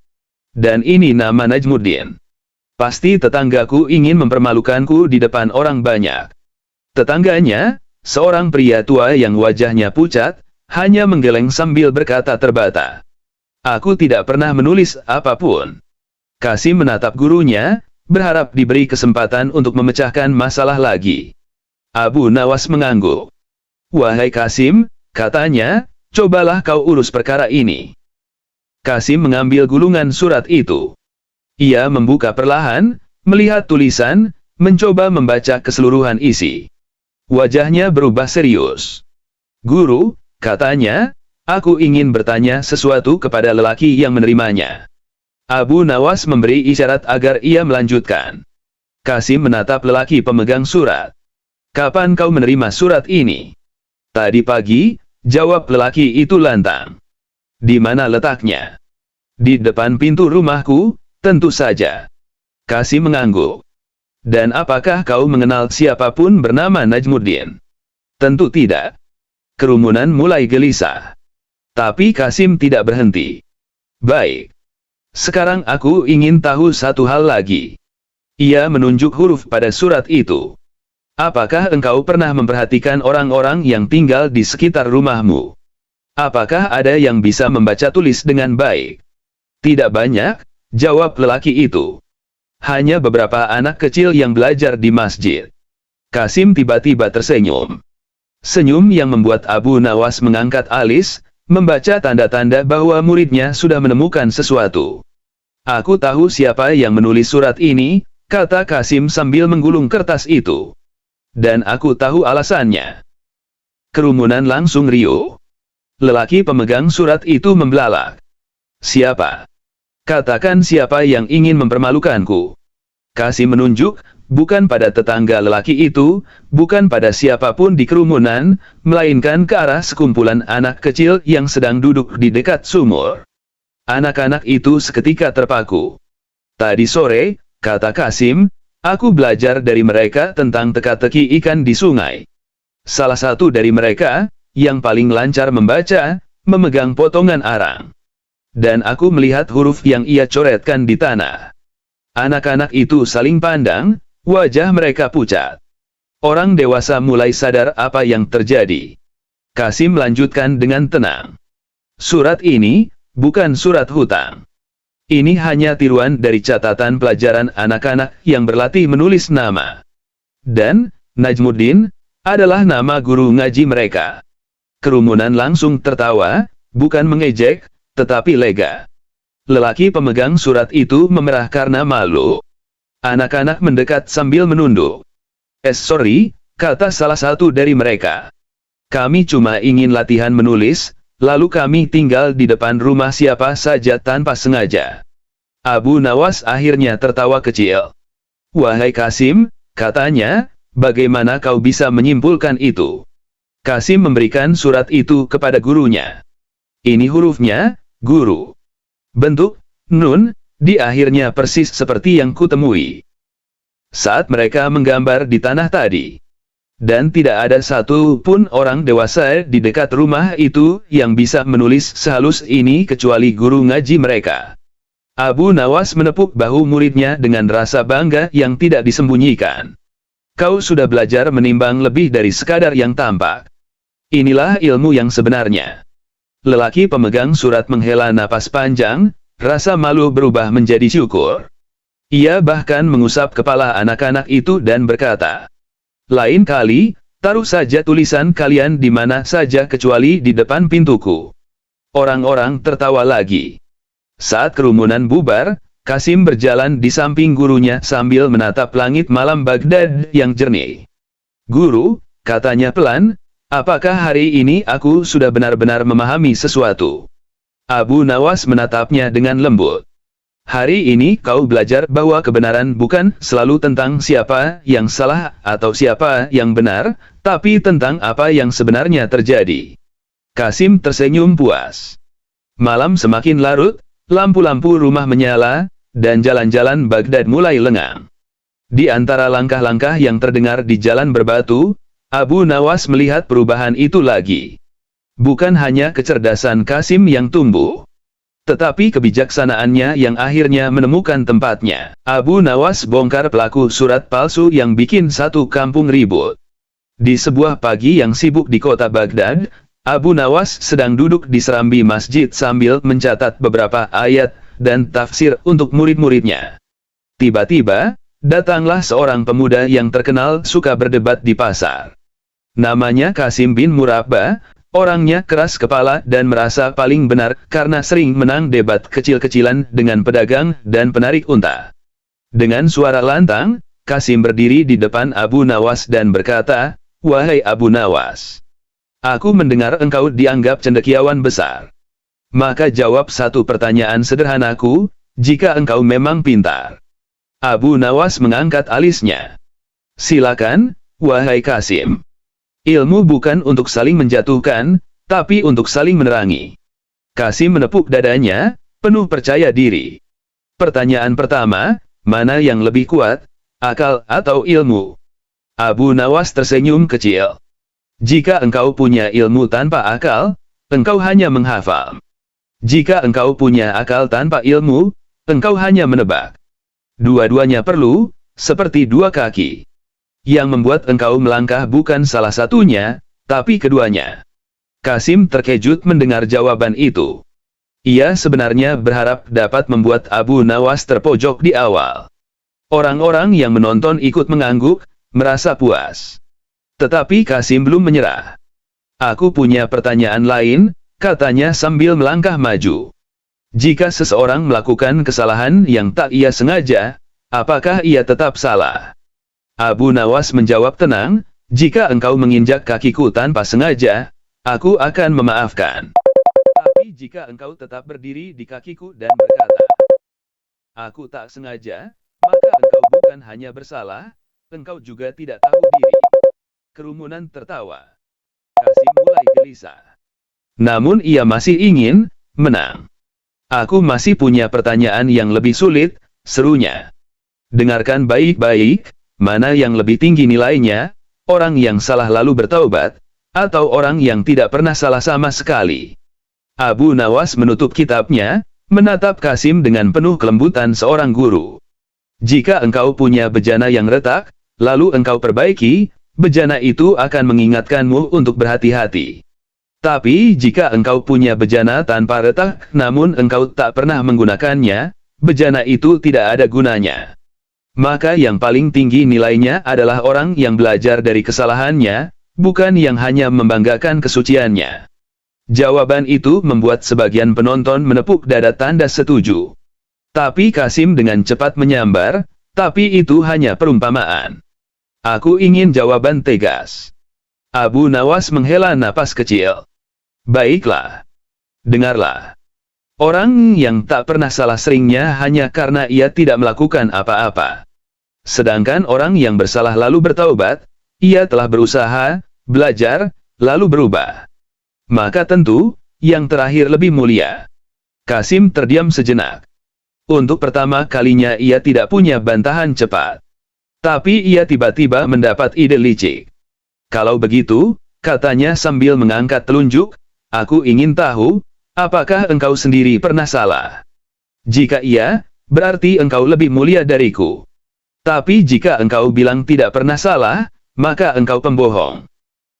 Dan ini nama Najmuddin. Pasti tetanggaku ingin mempermalukanku di depan orang banyak. Tetangganya, seorang pria tua yang wajahnya pucat, hanya menggeleng sambil berkata terbata. Aku tidak pernah menulis apapun. Kasim menatap gurunya, berharap diberi kesempatan untuk memecahkan masalah lagi. Abu Nawas mengangguk. Wahai Kasim, katanya, cobalah kau urus perkara ini. Kasim mengambil gulungan surat itu. Ia membuka perlahan, melihat tulisan, mencoba membaca keseluruhan isi. Wajahnya berubah serius. Guru, katanya, aku ingin bertanya sesuatu kepada lelaki yang menerimanya. Abu Nawas memberi isyarat agar ia melanjutkan. Kasim menatap lelaki pemegang surat. Kapan kau menerima surat ini? Tadi pagi, jawab lelaki itu lantang. Di mana letaknya? Di depan pintu rumahku. Tentu saja. Kasim mengangguk. Dan apakah kau mengenal siapapun bernama Najmuddin? Tentu tidak. Kerumunan mulai gelisah. Tapi Kasim tidak berhenti. Baik. Sekarang aku ingin tahu satu hal lagi. Ia menunjuk huruf pada surat itu. Apakah engkau pernah memperhatikan orang-orang yang tinggal di sekitar rumahmu? Apakah ada yang bisa membaca tulis dengan baik? Tidak banyak. Jawab lelaki itu. Hanya beberapa anak kecil yang belajar di masjid. Kasim tiba-tiba tersenyum. Senyum yang membuat Abu Nawas mengangkat alis, membaca tanda-tanda bahwa muridnya sudah menemukan sesuatu. Aku tahu siapa yang menulis surat ini, kata Kasim sambil menggulung kertas itu. Dan aku tahu alasannya. Kerumunan langsung riuh. Lelaki pemegang surat itu membelalak. Siapa? Katakan siapa yang ingin mempermalukanku. Kasim menunjuk, bukan pada tetangga lelaki itu, bukan pada siapapun di kerumunan, melainkan ke arah sekumpulan anak kecil yang sedang duduk di dekat sumur. Anak-anak itu seketika terpaku. Tadi sore, kata Kasim, aku belajar dari mereka tentang teka-teki ikan di sungai. Salah satu dari mereka, yang paling lancar membaca, memegang potongan arang. Dan aku melihat huruf yang ia coretkan di tanah. Anak-anak itu saling pandang, wajah mereka pucat. Orang dewasa mulai sadar apa yang terjadi. Kasim melanjutkan dengan tenang. Surat ini, bukan surat hutang. Ini hanya tiruan dari catatan pelajaran anak-anak yang berlatih menulis nama. Dan, Najmuddin, adalah nama guru ngaji mereka. Kerumunan langsung tertawa, bukan mengejek, tetapi lega. Lelaki pemegang surat itu memerah karena malu. Anak-anak mendekat sambil menunduk. Sorry, kata salah satu dari mereka. Kami cuma ingin latihan menulis, lalu kami tinggal di depan rumah siapa saja tanpa sengaja. Abu Nawas akhirnya tertawa kecil. Wahai Kasim, katanya, bagaimana kau bisa menyimpulkan itu? Kasim memberikan surat itu kepada gurunya. Ini hurufnya, guru. Bentuk, nun, di akhirnya persis seperti yang kutemui saat mereka menggambar di tanah tadi. Dan tidak ada satu pun orang dewasa di dekat rumah itu yang bisa menulis sehalus ini kecuali guru ngaji mereka. Abu Nawas menepuk bahu muridnya dengan rasa bangga yang tidak disembunyikan. Kau sudah belajar menimbang lebih dari sekadar yang tampak. Inilah ilmu yang sebenarnya. Lelaki pemegang surat menghela napas panjang, rasa malu berubah menjadi syukur. Ia bahkan mengusap kepala anak-anak itu dan berkata, lain kali, taruh saja tulisan kalian di mana saja kecuali di depan pintuku. Orang-orang tertawa lagi. Saat kerumunan bubar, Kasim berjalan di samping gurunya sambil menatap langit malam Baghdad yang jernih. Guru, katanya pelan, apakah hari ini aku sudah benar-benar memahami sesuatu? Abu Nawas menatapnya dengan lembut. Hari ini kau belajar bahwa kebenaran bukan selalu tentang siapa yang salah atau siapa yang benar, tapi tentang apa yang sebenarnya terjadi. Kasim tersenyum puas. Malam semakin larut, lampu-lampu rumah menyala, dan jalan-jalan Baghdad mulai lengang. Di antara langkah-langkah yang terdengar di jalan berbatu, Abu Nawas melihat perubahan itu lagi. Bukan hanya kecerdasan Kasim yang tumbuh, tetapi kebijaksanaannya yang akhirnya menemukan tempatnya. Abu Nawas bongkar pelaku surat palsu yang bikin satu kampung ribut. Di sebuah pagi yang sibuk di kota Baghdad, Abu Nawas sedang duduk di serambi masjid sambil mencatat beberapa ayat dan tafsir untuk murid-muridnya. Tiba-tiba, datanglah seorang pemuda yang terkenal suka berdebat di pasar. Namanya Kasim bin Murabba. Orangnya keras kepala dan merasa paling benar karena sering menang debat kecil-kecilan dengan pedagang dan penarik unta. Dengan suara lantang, Kasim berdiri di depan Abu Nawas dan berkata, wahai Abu Nawas, aku mendengar engkau dianggap cendekiawan besar. Maka jawab satu pertanyaan sederhanaku, jika engkau memang pintar. Abu Nawas mengangkat alisnya. Silakan, wahai Kasim. Ilmu bukan untuk saling menjatuhkan, tapi untuk saling menerangi. Kasim menepuk dadanya, penuh percaya diri. Pertanyaan pertama, mana yang lebih kuat, akal atau ilmu? Abu Nawas tersenyum kecil. Jika engkau punya ilmu tanpa akal, engkau hanya menghafal. Jika engkau punya akal tanpa ilmu, engkau hanya menebak. Dua-duanya perlu, seperti dua kaki. Yang membuat engkau melangkah bukan salah satunya, tapi keduanya. Kasim terkejut mendengar jawaban itu. Ia sebenarnya berharap dapat membuat Abu Nawas terpojok di awal. Orang-orang yang menonton ikut mengangguk, merasa puas. Tetapi Kasim belum menyerah. Aku punya pertanyaan lain, katanya sambil melangkah maju. Jika seseorang melakukan kesalahan yang tak ia sengaja, apakah ia tetap salah? Abu Nawas menjawab tenang, jika engkau menginjak kakiku tanpa sengaja, aku akan memaafkan. Tapi jika engkau tetap berdiri di kakiku dan berkata, aku tak sengaja, maka engkau bukan hanya bersalah, engkau juga tidak tahu diri. Kerumunan tertawa. Kasim mulai gelisah. Namun ia masih ingin menang. Aku masih punya pertanyaan yang lebih sulit, serunya. Dengarkan baik-baik. Mana yang lebih tinggi nilainya, orang yang salah lalu bertaubat, atau orang yang tidak pernah salah sama sekali? Abu Nawas menutup kitabnya, menatap Kasim dengan penuh kelembutan seorang guru. Jika engkau punya bejana yang retak, lalu engkau perbaiki, bejana itu akan mengingatkanmu untuk berhati-hati. Tapi jika engkau punya bejana tanpa retak, namun engkau tak pernah menggunakannya, bejana itu tidak ada gunanya. Maka yang paling tinggi nilainya adalah orang yang belajar dari kesalahannya, bukan yang hanya membanggakan kesuciannya. Jawaban itu membuat sebagian penonton menepuk dada tanda setuju. Tapi Kasim dengan cepat menyambar, tapi itu hanya perumpamaan. Aku ingin jawaban tegas. Abu Nawas menghela napas kecil. Baiklah. Dengarlah. Orang yang tak pernah salah seringnya hanya karena ia tidak melakukan apa-apa. Sedangkan orang yang bersalah lalu bertaubat, ia telah berusaha, belajar, lalu berubah. Maka tentu, yang terakhir lebih mulia. Kasim terdiam sejenak. Untuk pertama kalinya ia tidak punya bantahan cepat. Tapi ia tiba-tiba mendapat ide licik. Kalau begitu, katanya sambil mengangkat telunjuk, aku ingin tahu, apakah engkau sendiri pernah salah? Jika iya, berarti engkau lebih mulia dariku. Tapi jika engkau bilang tidak pernah salah, maka engkau pembohong.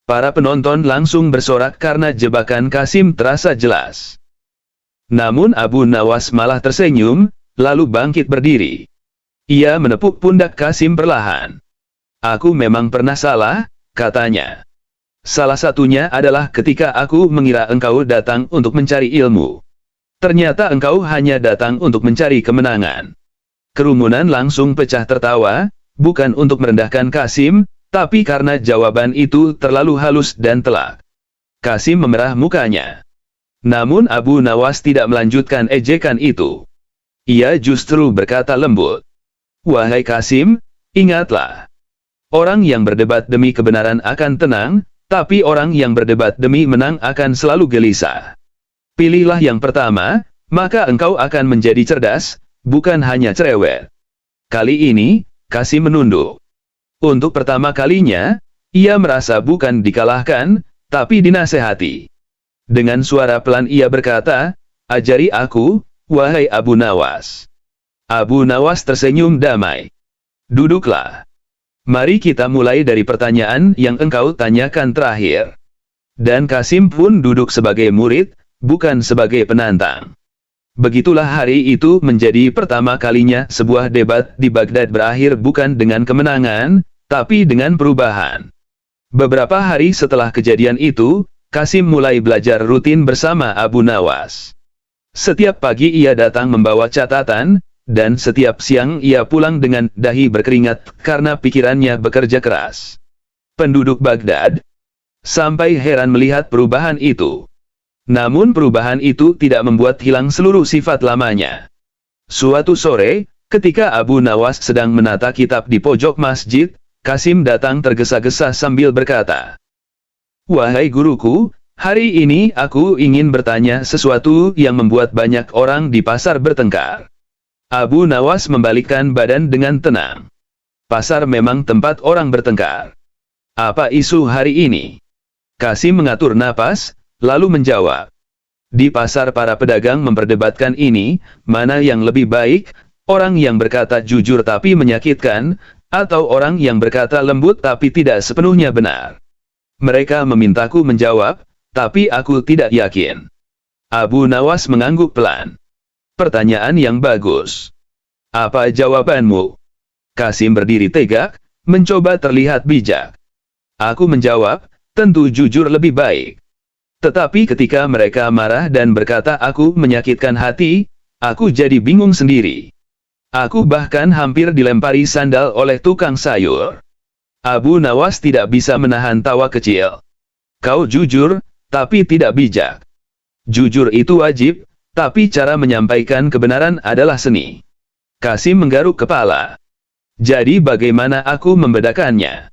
Para penonton langsung bersorak karena jebakan Kasim terasa jelas. Namun Abu Nawas malah tersenyum, lalu bangkit berdiri. Ia menepuk pundak Kasim perlahan. Aku memang pernah salah, katanya. Salah satunya adalah ketika aku mengira engkau datang untuk mencari ilmu. Ternyata engkau hanya datang untuk mencari kemenangan. Kerumunan langsung pecah tertawa, bukan untuk merendahkan Kasim, tapi karena jawaban itu terlalu halus dan telak. Kasim memerah mukanya. Namun Abu Nawas tidak melanjutkan ejekan itu. Ia justru berkata lembut. Wahai Kasim, ingatlah. Orang yang berdebat demi kebenaran akan tenang, tapi orang yang berdebat demi menang akan selalu gelisah. Pilihlah yang pertama, maka engkau akan menjadi cerdas, bukan hanya cerewet. Kali ini, Kasim menunduk. Untuk pertama kalinya, ia merasa bukan dikalahkan, tapi dinasehati. Dengan suara pelan ia berkata, ajari aku, wahai Abu Nawas. Abu Nawas tersenyum damai. Duduklah. Mari kita mulai dari pertanyaan yang engkau tanyakan terakhir. Dan Kasim pun duduk sebagai murid, bukan sebagai penantang. Begitulah hari itu menjadi pertama kalinya sebuah debat di Baghdad berakhir bukan dengan kemenangan, tapi dengan perubahan. Beberapa hari setelah kejadian itu, Kasim mulai belajar rutin bersama Abu Nawas. Setiap pagi ia datang membawa catatan, dan setiap siang ia pulang dengan dahi berkeringat karena pikirannya bekerja keras. Penduduk Baghdad sampai heran melihat perubahan itu. Namun perubahan itu tidak membuat hilang seluruh sifat lamanya. Suatu sore, ketika Abu Nawas sedang menata kitab di pojok masjid, Kasim datang tergesa-gesa sambil berkata, wahai guruku, hari ini aku ingin bertanya sesuatu yang membuat banyak orang di pasar bertengkar. Abu Nawas membalikkan badan dengan tenang. Pasar memang tempat orang bertengkar. Apa isu hari ini? Kasim mengatur napas, lalu menjawab. Di pasar para pedagang memperdebatkan ini, mana yang lebih baik, orang yang berkata jujur tapi menyakitkan, atau orang yang berkata lembut tapi tidak sepenuhnya benar. Mereka memintaku menjawab, tapi aku tidak yakin. Abu Nawas mengangguk pelan. Pertanyaan yang bagus. Apa jawabanmu? Kasim berdiri tegak, mencoba terlihat bijak. Aku menjawab, tentu jujur lebih baik. Tetapi ketika mereka marah dan berkata aku menyakitkan hati, aku jadi bingung sendiri. Aku bahkan hampir dilempari sandal oleh tukang sayur. Abu Nawas tidak bisa menahan tawa kecil. Kau jujur, tapi tidak bijak. Jujur itu wajib, tapi cara menyampaikan kebenaran adalah seni. Kasim menggaruk kepala. Jadi bagaimana aku membedakannya?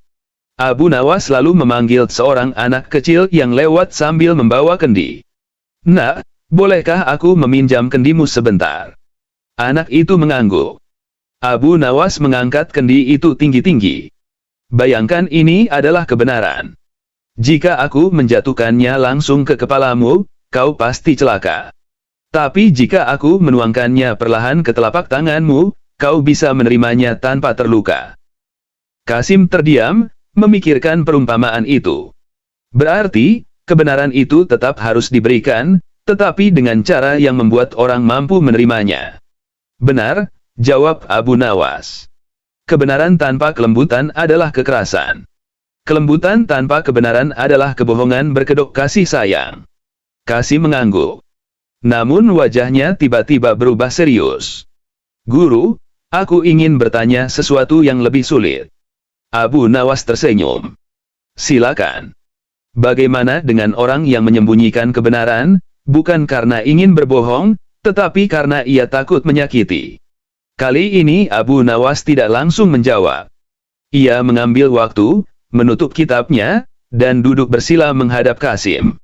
Abu Nawas lalu memanggil seorang anak kecil yang lewat sambil membawa kendi. Nak, bolehkah aku meminjam kendimu sebentar? Anak itu mengangguk. Abu Nawas mengangkat kendi itu tinggi-tinggi. Bayangkan ini adalah kebenaran. Jika aku menjatuhkannya langsung ke kepalamu, kau pasti celaka. Tapi jika aku menuangkannya perlahan ke telapak tanganmu, kau bisa menerimanya tanpa terluka. Kasim terdiam, memikirkan perumpamaan itu. Berarti, kebenaran itu tetap harus diberikan, tetapi dengan cara yang membuat orang mampu menerimanya. Benar, jawab Abu Nawas. Kebenaran tanpa kelembutan adalah kekerasan. Kelembutan tanpa kebenaran adalah kebohongan berkedok kasih sayang. Kasim mengangguk. Namun wajahnya tiba-tiba berubah serius. Guru, aku ingin bertanya sesuatu yang lebih sulit. Abu Nawas tersenyum. Silakan. Bagaimana dengan orang yang menyembunyikan kebenaran, bukan karena ingin berbohong, tetapi karena ia takut menyakiti? Kali ini Abu Nawas tidak langsung menjawab. Ia mengambil waktu, menutup kitabnya, dan duduk bersila menghadap Kasim.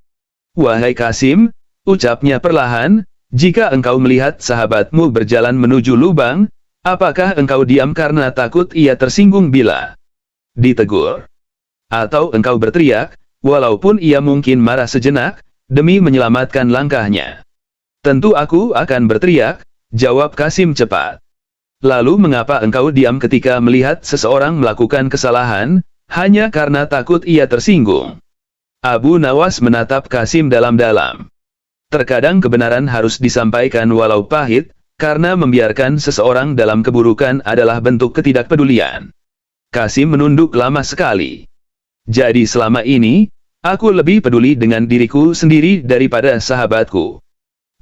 Wahai Kasim, ucapnya perlahan, jika engkau melihat sahabatmu berjalan menuju lubang, apakah engkau diam karena takut ia tersinggung bila ditegur? Atau engkau berteriak, walaupun ia mungkin marah sejenak, demi menyelamatkan langkahnya? Tentu aku akan berteriak, jawab Kasim cepat. Lalu mengapa engkau diam ketika melihat seseorang melakukan kesalahan, hanya karena takut ia tersinggung? Abu Nawas menatap Kasim dalam-dalam. Terkadang kebenaran harus disampaikan walau pahit, karena membiarkan seseorang dalam keburukan adalah bentuk ketidakpedulian. Kasim menunduk lama sekali. Jadi selama ini, aku lebih peduli dengan diriku sendiri daripada sahabatku.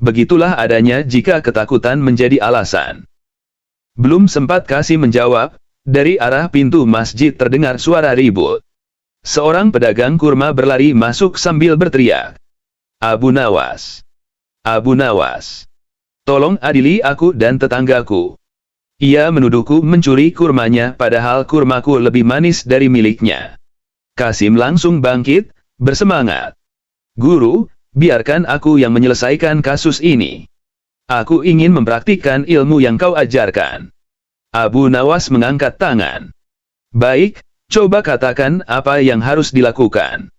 Begitulah adanya jika ketakutan menjadi alasan. Belum sempat Kasim menjawab, dari arah pintu masjid terdengar suara ribut. Seorang pedagang kurma berlari masuk sambil berteriak. Abu Nawas. Abu Nawas. Tolong adili aku dan tetanggaku. Ia menuduhku mencuri kurmanya padahal kurmaku lebih manis dari miliknya. Kasim langsung bangkit, bersemangat. Guru, biarkan aku yang menyelesaikan kasus ini. Aku ingin mempraktikkan ilmu yang kau ajarkan. Abu Nawas mengangkat tangan. Baik, coba katakan apa yang harus dilakukan.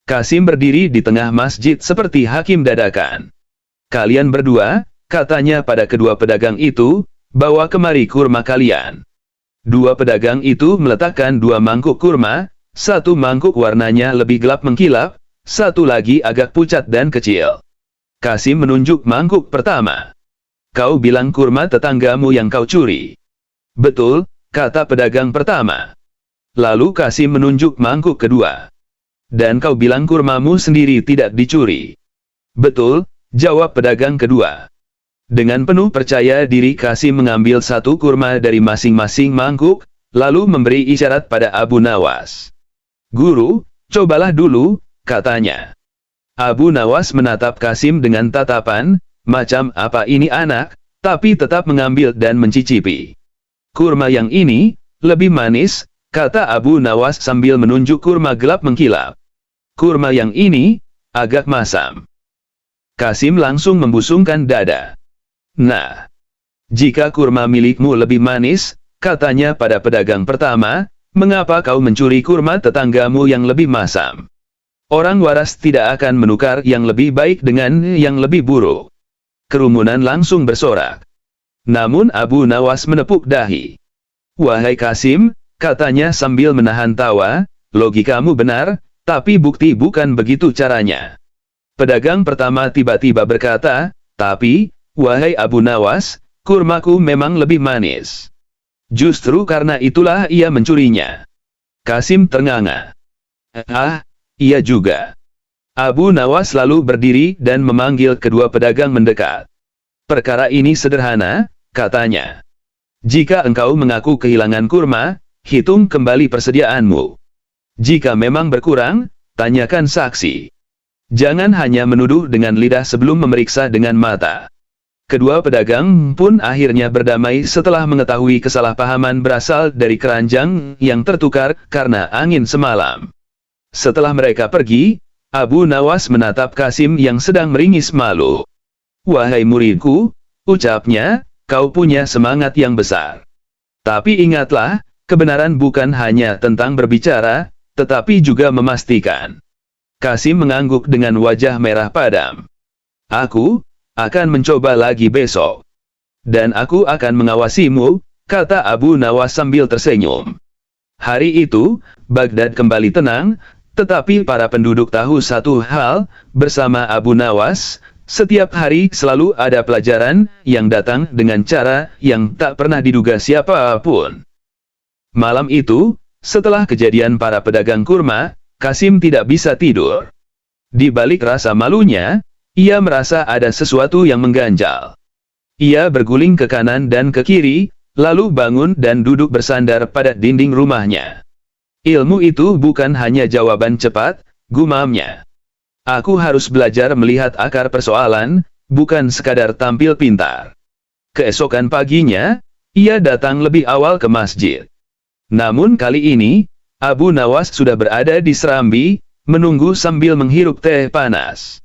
Kasim berdiri di tengah masjid seperti hakim dadakan. Kalian berdua, katanya pada kedua pedagang itu, bawa kemari kurma kalian. Dua pedagang itu meletakkan dua mangkuk kurma, satu mangkuk warnanya lebih gelap mengkilap, satu lagi agak pucat dan kecil. Kasim menunjuk mangkuk pertama. Kau bilang kurma tetanggamu yang kau curi. Betul, kata pedagang pertama. Lalu Kasim menunjuk mangkuk kedua. Dan kau bilang kurmamu sendiri tidak dicuri. Betul, jawab pedagang kedua. Dengan penuh percaya diri Kasim mengambil satu kurma dari masing-masing mangkuk, lalu memberi isyarat pada Abu Nawas. Guru, cobalah dulu, katanya. Abu Nawas menatap Kasim dengan tatapan, macam apa ini anak, tapi tetap mengambil dan mencicipi. Kurma yang ini, lebih manis, kata Abu Nawas sambil menunjuk kurma gelap mengkilap. Kurma yang ini, agak masam. Kasim langsung membusungkan dada. Nah, jika kurma milikmu lebih manis, katanya pada pedagang pertama, mengapa kau mencuri kurma tetanggamu yang lebih masam? Orang waras tidak akan menukar yang lebih baik dengan yang lebih buruk. Kerumunan langsung bersorak. Namun Abu Nawas menepuk dahi. Wahai Kasim, katanya sambil menahan tawa, logikamu benar, tapi bukti bukan begitu caranya. Pedagang pertama tiba-tiba berkata, tapi, wahai Abu Nawas, kurmaku memang lebih manis. Justru karena itulah ia mencurinya. Kasim ternganga. Iya juga. Abu Nawas lalu berdiri dan memanggil kedua pedagang mendekat. Perkara ini sederhana, katanya. Jika engkau mengaku kehilangan kurma, hitung kembali persediaanmu. Jika memang berkurang, tanyakan saksi. Jangan hanya menuduh dengan lidah sebelum memeriksa dengan mata. Kedua pedagang pun akhirnya berdamai setelah mengetahui kesalahpahaman berasal dari keranjang yang tertukar karena angin semalam. Setelah mereka pergi, Abu Nawas menatap Kasim yang sedang meringis malu. Wahai muridku, ucapnya, kau punya semangat yang besar. Tapi ingatlah, kebenaran bukan hanya tentang berbicara, tetapi juga memastikan. Kasim mengangguk dengan wajah merah padam. Aku akan mencoba lagi besok. Dan aku akan mengawasimu, kata Abu Nawas sambil tersenyum. Hari itu, Baghdad kembali tenang, tetapi para penduduk tahu satu hal, bersama Abu Nawas, Setiap hari selalu ada pelajaran yang datang dengan cara yang tak pernah diduga siapapun. Malam itu, setelah kejadian para pedagang kurma, Kasim tidak bisa tidur. Di balik rasa malunya, ia merasa ada sesuatu yang mengganjal. Ia berguling ke kanan dan ke kiri, lalu bangun dan duduk bersandar pada dinding rumahnya. Ilmu itu bukan hanya jawaban cepat, gumamnya. Aku harus belajar melihat akar persoalan, bukan sekadar tampil pintar. Keesokan paginya, ia datang lebih awal ke masjid. Namun kali ini, Abu Nawas sudah berada di serambi, menunggu sambil menghirup teh panas.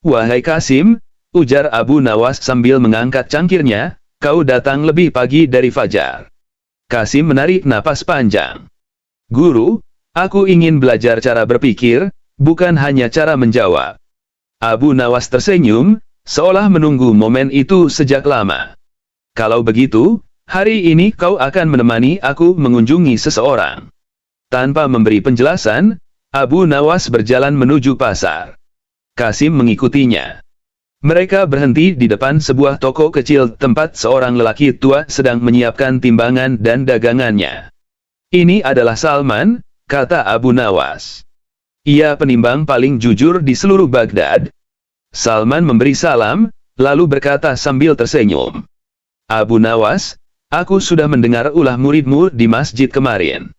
"Wahai Kasim," ujar Abu Nawas sambil mengangkat cangkirnya, "kau datang lebih pagi dari fajar." Kasim menarik napas panjang. "Guru, aku ingin belajar cara berpikir, bukan hanya cara menjawab." Abu Nawas tersenyum, seolah menunggu momen itu sejak lama. "Kalau begitu, hari ini kau akan menemani aku mengunjungi seseorang." Tanpa memberi penjelasan, Abu Nawas berjalan menuju pasar. Kasim mengikutinya. Mereka berhenti di depan sebuah toko kecil tempat seorang lelaki tua sedang menyiapkan timbangan dan dagangannya. "Ini adalah Salman," kata Abu Nawas. "Ia penimbang paling jujur di seluruh Baghdad." Salman memberi salam, lalu berkata sambil tersenyum. "Abu Nawas, aku sudah mendengar ulah muridmu di masjid kemarin.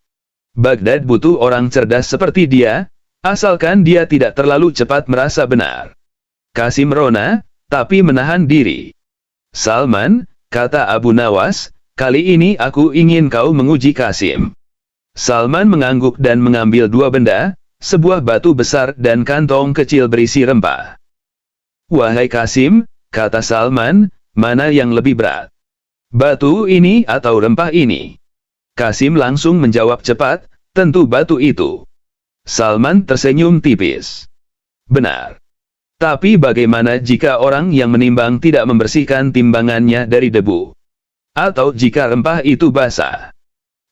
Baghdad butuh orang cerdas seperti dia, asalkan dia tidak terlalu cepat merasa benar." Kasim merona, tapi menahan diri. "Salman," kata Abu Nawas, "kali ini aku ingin kau menguji Kasim." Salman mengangguk dan mengambil dua benda, sebuah batu besar dan kantong kecil berisi rempah. "Wahai Kasim," kata Salman, "mana yang lebih berat? Batu ini atau rempah ini?" Kasim langsung menjawab cepat, "Tentu batu itu." Salman tersenyum tipis. "Benar. Tapi bagaimana jika orang yang menimbang tidak membersihkan timbangannya dari debu? Atau jika rempah itu basah?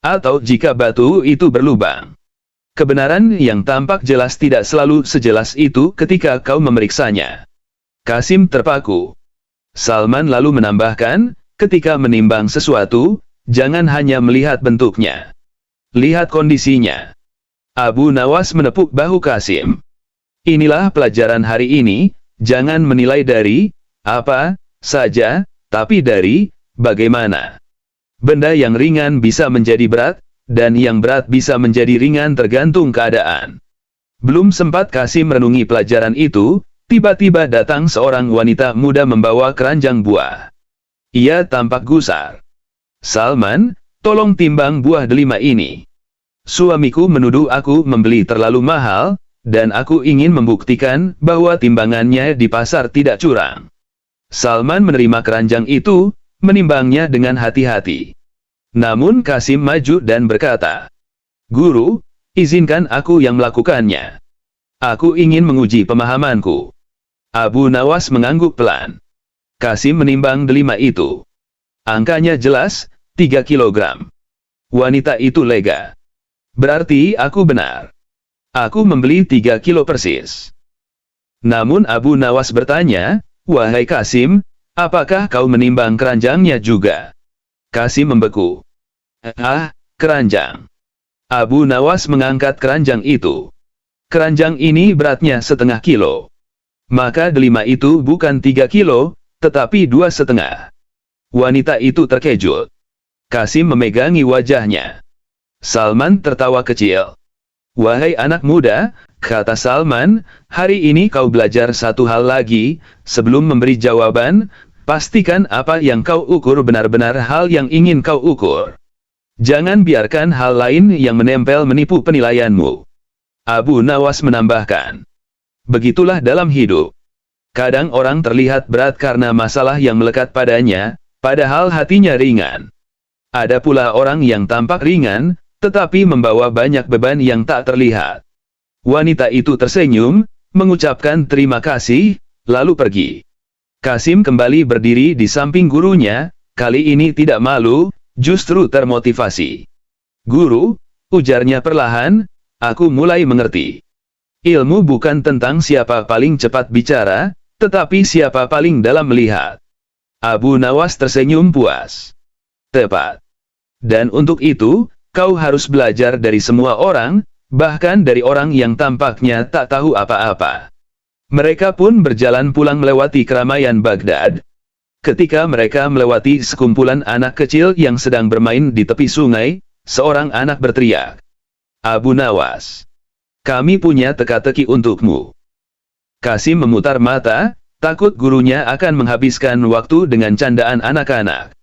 Atau jika batu itu berlubang? Kebenaran yang tampak jelas tidak selalu sejelas itu ketika kau memeriksanya." Kasim terpaku. Salman lalu menambahkan, "Ketika menimbang sesuatu, jangan hanya melihat bentuknya. Lihat kondisinya." Abu Nawas menepuk bahu Kasim. "Inilah pelajaran hari ini, jangan menilai dari apa saja, tapi dari bagaimana. Benda yang ringan bisa menjadi berat, dan yang berat bisa menjadi ringan tergantung keadaan." Belum sempat Kasim merenungi pelajaran itu, tiba-tiba datang seorang wanita muda membawa keranjang buah. Ia tampak gusar. "Salman, tolong timbang buah delima ini. Suamiku menuduh aku membeli terlalu mahal, dan aku ingin membuktikan bahwa timbangannya di pasar tidak curang." Salman menerima keranjang itu, menimbangnya dengan hati-hati. Namun Kasim maju dan berkata, "Guru, izinkan aku yang melakukannya. Aku ingin menguji pemahamanku." Abu Nawas mengangguk pelan. Kasim menimbang delima itu. Angkanya jelas, 3 kilogram. Wanita itu lega. "Berarti aku benar. Aku membeli 3 kilo persis." Namun Abu Nawas bertanya, "Wahai Kasim, apakah kau menimbang keranjangnya juga?" Kasim membeku. Keranjang." Abu Nawas mengangkat keranjang itu. "Keranjang ini beratnya 1/2 kilo. Maka delima itu bukan 3 kilo, tetapi 2,5. Wanita itu terkejut. Kasim memegangi wajahnya. Salman tertawa kecil. "Wahai anak muda," kata Salman, "hari ini kau belajar satu hal lagi. Sebelum memberi jawaban, pastikan apa yang kau ukur benar-benar hal yang ingin kau ukur. Jangan biarkan hal lain yang menempel menipu penilaianmu." Abu Nawas menambahkan, "Begitulah dalam hidup. Kadang orang terlihat berat karena masalah yang melekat padanya, padahal hatinya ringan. Ada pula orang yang tampak ringan, tetapi membawa banyak beban yang tak terlihat." Wanita itu tersenyum, mengucapkan terima kasih, lalu pergi. Kasim kembali berdiri di samping gurunya, kali ini tidak malu, justru termotivasi. "Guru," ujarnya perlahan, "aku mulai mengerti. Ilmu bukan tentang siapa paling cepat bicara, tetapi siapa paling dalam melihat? Abu Nawas tersenyum puas. Tepat. Dan untuk itu, kau harus belajar dari semua orang, bahkan dari orang yang tampaknya tak tahu apa-apa. Mereka pun berjalan pulang melewati keramaian Baghdad. Ketika mereka melewati sekumpulan anak kecil yang sedang bermain di tepi sungai, seorang anak berteriak, "Abu Nawas, kami punya teka-teki untukmu." Kasim memutar mata, takut gurunya akan menghabiskan waktu dengan candaan anak-anak.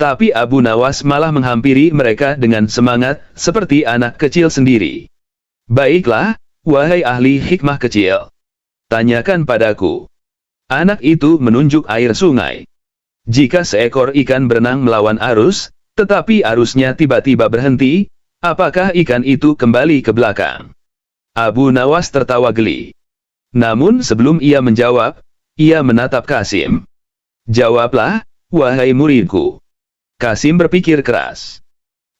Tapi Abu Nawas malah menghampiri mereka dengan semangat, seperti anak kecil sendiri. "Baiklah, wahai ahli hikmah kecil. Tanyakan padaku." Anak itu menunjuk air sungai. Jika seekor ikan berenang melawan arus, tetapi arusnya tiba-tiba berhenti, apakah ikan itu kembali ke belakang? Abu Nawas tertawa geli. Namun sebelum ia menjawab, ia menatap Kasim. "Jawablah, wahai muridku." Kasim berpikir keras.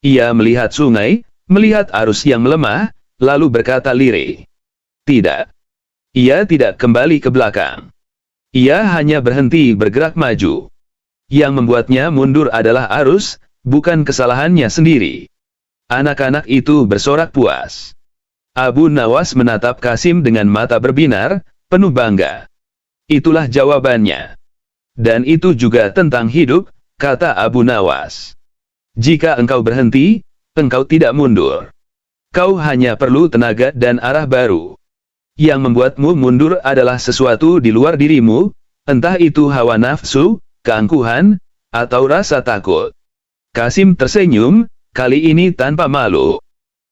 Ia melihat sungai, melihat arus yang melemah, lalu berkata lirih, "Tidak. Ia tidak kembali ke belakang. Ia hanya berhenti bergerak maju. Yang membuatnya mundur adalah arus, bukan kesalahannya sendiri." Anak-anak itu bersorak puas. Abu Nawas menatap Kasim dengan mata berbinar, penuh bangga. "Itulah jawabannya. Dan itu juga tentang hidup," kata Abu Nawas. "Jika engkau berhenti, engkau tidak mundur. Kau hanya perlu tenaga dan arah baru. Yang membuatmu mundur adalah sesuatu di luar dirimu, entah itu hawa nafsu, keangkuhan, atau rasa takut." Kasim tersenyum, kali ini tanpa malu.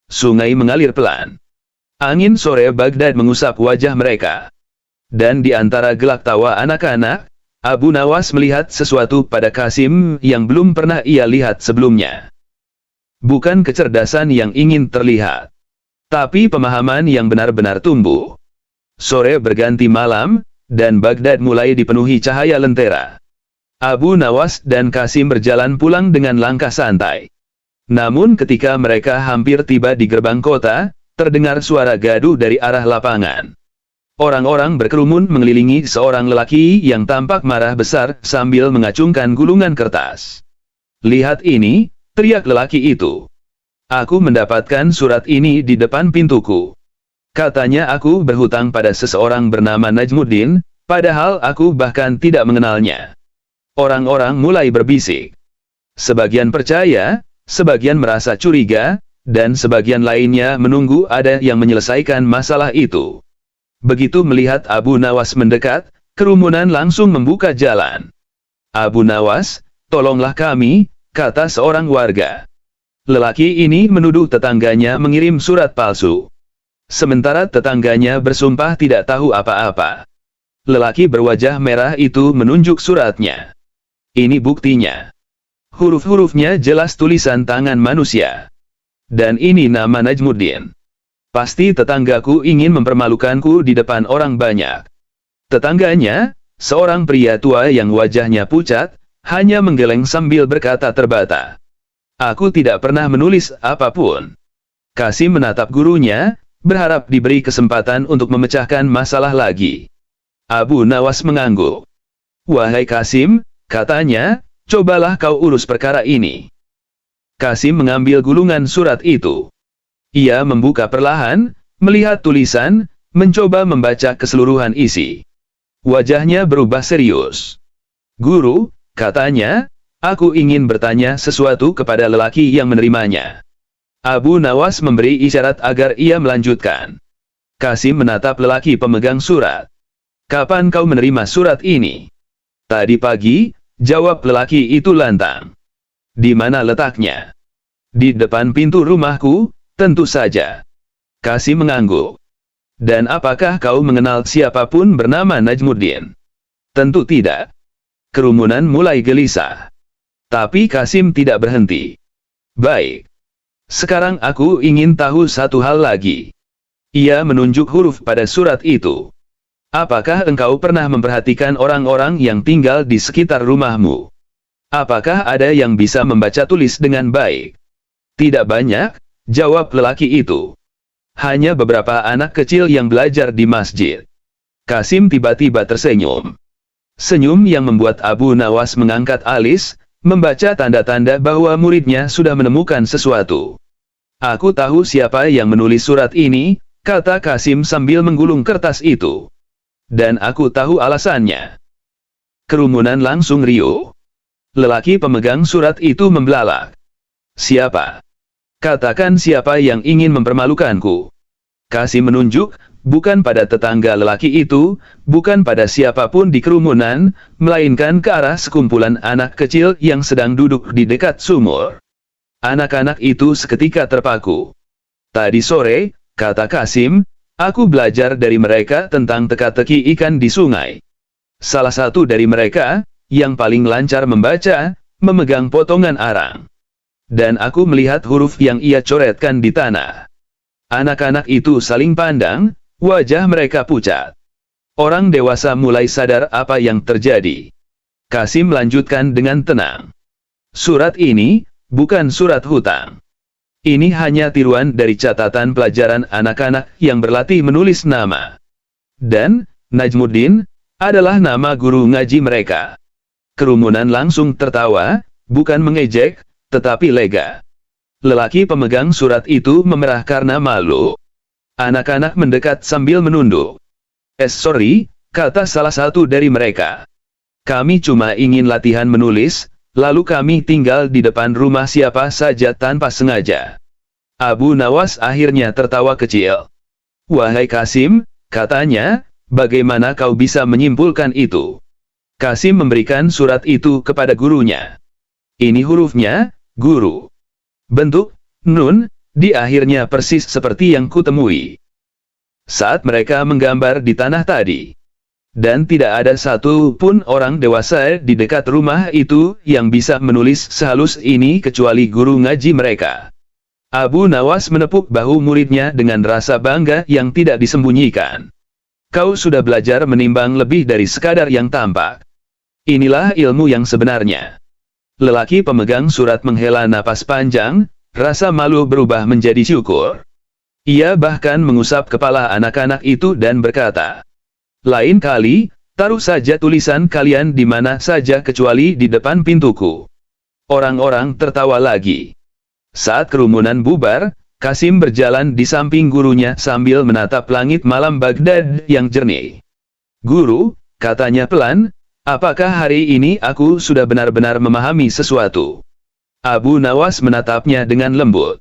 Sungai mengalir pelan. Angin sore Baghdad mengusap wajah mereka. Dan di antara gelak tawa anak-anak, Abu Nawas melihat sesuatu pada Kasim yang belum pernah ia lihat sebelumnya. Bukan kecerdasan yang ingin terlihat, tapi pemahaman yang benar-benar tumbuh. Sore berganti malam, dan Baghdad mulai dipenuhi cahaya lentera. Abu Nawas dan Kasim berjalan pulang dengan langkah santai. Namun ketika mereka hampir tiba di gerbang kota, terdengar suara gaduh dari arah lapangan. Orang-orang berkerumun mengelilingi seorang lelaki yang tampak marah besar sambil mengacungkan gulungan kertas. "Lihat ini," teriak lelaki itu. "Aku mendapatkan surat ini di depan pintuku. Katanya aku berhutang pada seseorang bernama Najmuddin, padahal aku bahkan tidak mengenalnya." Orang-orang mulai berbisik. Sebagian percaya, sebagian merasa curiga, dan sebagian lainnya menunggu ada yang menyelesaikan masalah itu. Begitu melihat Abu Nawas mendekat, kerumunan langsung membuka jalan. "Abu Nawas, tolonglah kami," kata seorang warga. Lelaki ini menuduh tetangganya mengirim surat palsu. Sementara tetangganya bersumpah tidak tahu apa-apa. Lelaki berwajah merah itu menunjuk suratnya. "Ini buktinya. Huruf-hurufnya jelas tulisan tangan manusia. Dan ini nama Najmuddin. Pasti tetanggaku ingin mempermalukanku di depan orang banyak." Tetangganya, seorang pria tua yang wajahnya pucat, hanya menggeleng sambil berkata terbata, "Aku tidak pernah menulis apapun." Kasim menatap gurunya, berharap diberi kesempatan untuk memecahkan masalah lagi. Abu Nawas mengangguk. "Wahai Kasim," katanya, "cobalah kau urus perkara ini." Kasim mengambil gulungan surat itu. Ia membuka perlahan, melihat tulisan, mencoba membaca keseluruhan isi. Wajahnya berubah serius. "Guru," katanya, "aku ingin bertanya sesuatu kepada lelaki yang menerimanya." Abu Nawas memberi isyarat agar ia melanjutkan. Kasim menatap lelaki pemegang surat. "Kapan kau menerima surat ini?" "Tadi pagi," jawab lelaki itu lantang. "Di mana letaknya?" "Di depan pintu rumahku, tentu saja." Kasim mengangguk. "Dan apakah kau mengenal siapapun bernama Najmuddin?" "Tentu tidak." Kerumunan mulai gelisah. Tapi Kasim tidak berhenti. "Baik. Sekarang aku ingin tahu satu hal lagi." Ia menunjuk huruf pada surat itu. "Apakah engkau pernah memperhatikan orang-orang yang tinggal di sekitar rumahmu? Apakah ada yang bisa membaca tulis dengan baik?" "Tidak banyak," jawab lelaki itu. "Hanya beberapa anak kecil yang belajar di masjid." Kasim tiba-tiba tersenyum. Senyum yang membuat Abu Nawas mengangkat alis, membaca tanda-tanda bahwa muridnya sudah menemukan sesuatu. Aku tahu siapa yang menulis surat ini, kata Kasim sambil menggulung kertas itu. Dan aku tahu alasannya. Kerumunan langsung riuh. Lelaki pemegang surat itu membelalak. Siapa? Katakan siapa yang ingin mempermalukanku. Kasim menunjuk, bukan pada tetangga lelaki itu, bukan pada siapapun di kerumunan, melainkan ke arah sekumpulan anak kecil yang sedang duduk di dekat sumur. Anak-anak itu seketika terpaku. Tadi sore, kata Kasim, aku belajar dari mereka tentang teka-teki ikan di sungai. Salah satu dari mereka, yang paling lancar membaca, memegang potongan arang. Dan aku melihat huruf yang ia coretkan di tanah. Anak-anak itu saling pandang, wajah mereka pucat. Orang dewasa mulai sadar apa yang terjadi. Kasim melanjutkan dengan tenang. Surat ini, bukan surat hutang. Ini hanya tiruan dari catatan pelajaran anak-anak yang berlatih menulis nama. Dan, Najmuddin, adalah nama guru ngaji mereka. Kerumunan langsung tertawa, bukan mengejek, tetapi lega. Lelaki pemegang surat itu memerah karena malu. Anak-anak mendekat sambil menunduk. Sorry, kata salah satu dari mereka. Kami cuma ingin latihan menulis, lalu kami tinggal di depan rumah siapa saja tanpa sengaja. Abu Nawas akhirnya tertawa kecil. Wahai Kasim, katanya, bagaimana kau bisa menyimpulkan itu? Kasim memberikan surat itu kepada gurunya. Ini hurufnya, guru. Bentuk, nun, di akhirnya persis seperti yang kutemui saat mereka menggambar di tanah tadi. Dan tidak ada satu pun orang dewasa di dekat rumah itu yang bisa menulis sehalus ini kecuali guru ngaji mereka. Abu Nawas menepuk bahu muridnya dengan rasa bangga yang tidak disembunyikan. Kau sudah belajar menimbang lebih dari sekadar yang tampak. Inilah ilmu yang sebenarnya. Lelaki pemegang surat menghela napas panjang, rasa malu berubah menjadi syukur. Ia bahkan mengusap kepala anak-anak itu dan berkata, lain kali, taruh saja tulisan kalian di mana saja kecuali di depan pintuku. Orang-orang tertawa lagi. Saat kerumunan bubar, Kasim berjalan di samping gurunya sambil menatap langit malam Baghdad yang jernih. Guru, katanya pelan, apakah hari ini aku sudah benar-benar memahami sesuatu? Abu Nawas menatapnya dengan lembut.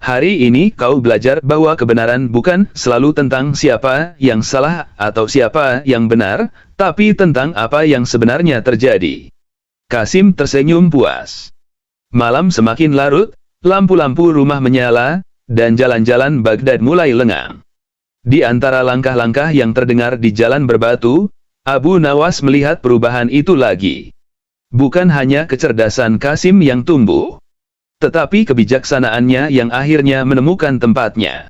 Hari ini kau belajar bahwa kebenaran bukan selalu tentang siapa yang salah atau siapa yang benar, tapi tentang apa yang sebenarnya terjadi. Kasim tersenyum puas. Malam semakin larut, lampu-lampu rumah menyala, dan jalan-jalan Baghdad mulai lengang. Di antara langkah-langkah yang terdengar di jalan berbatu, Abu Nawas melihat perubahan itu lagi. Bukan hanya kecerdasan Kasim yang tumbuh, tetapi kebijaksanaannya yang akhirnya menemukan tempatnya.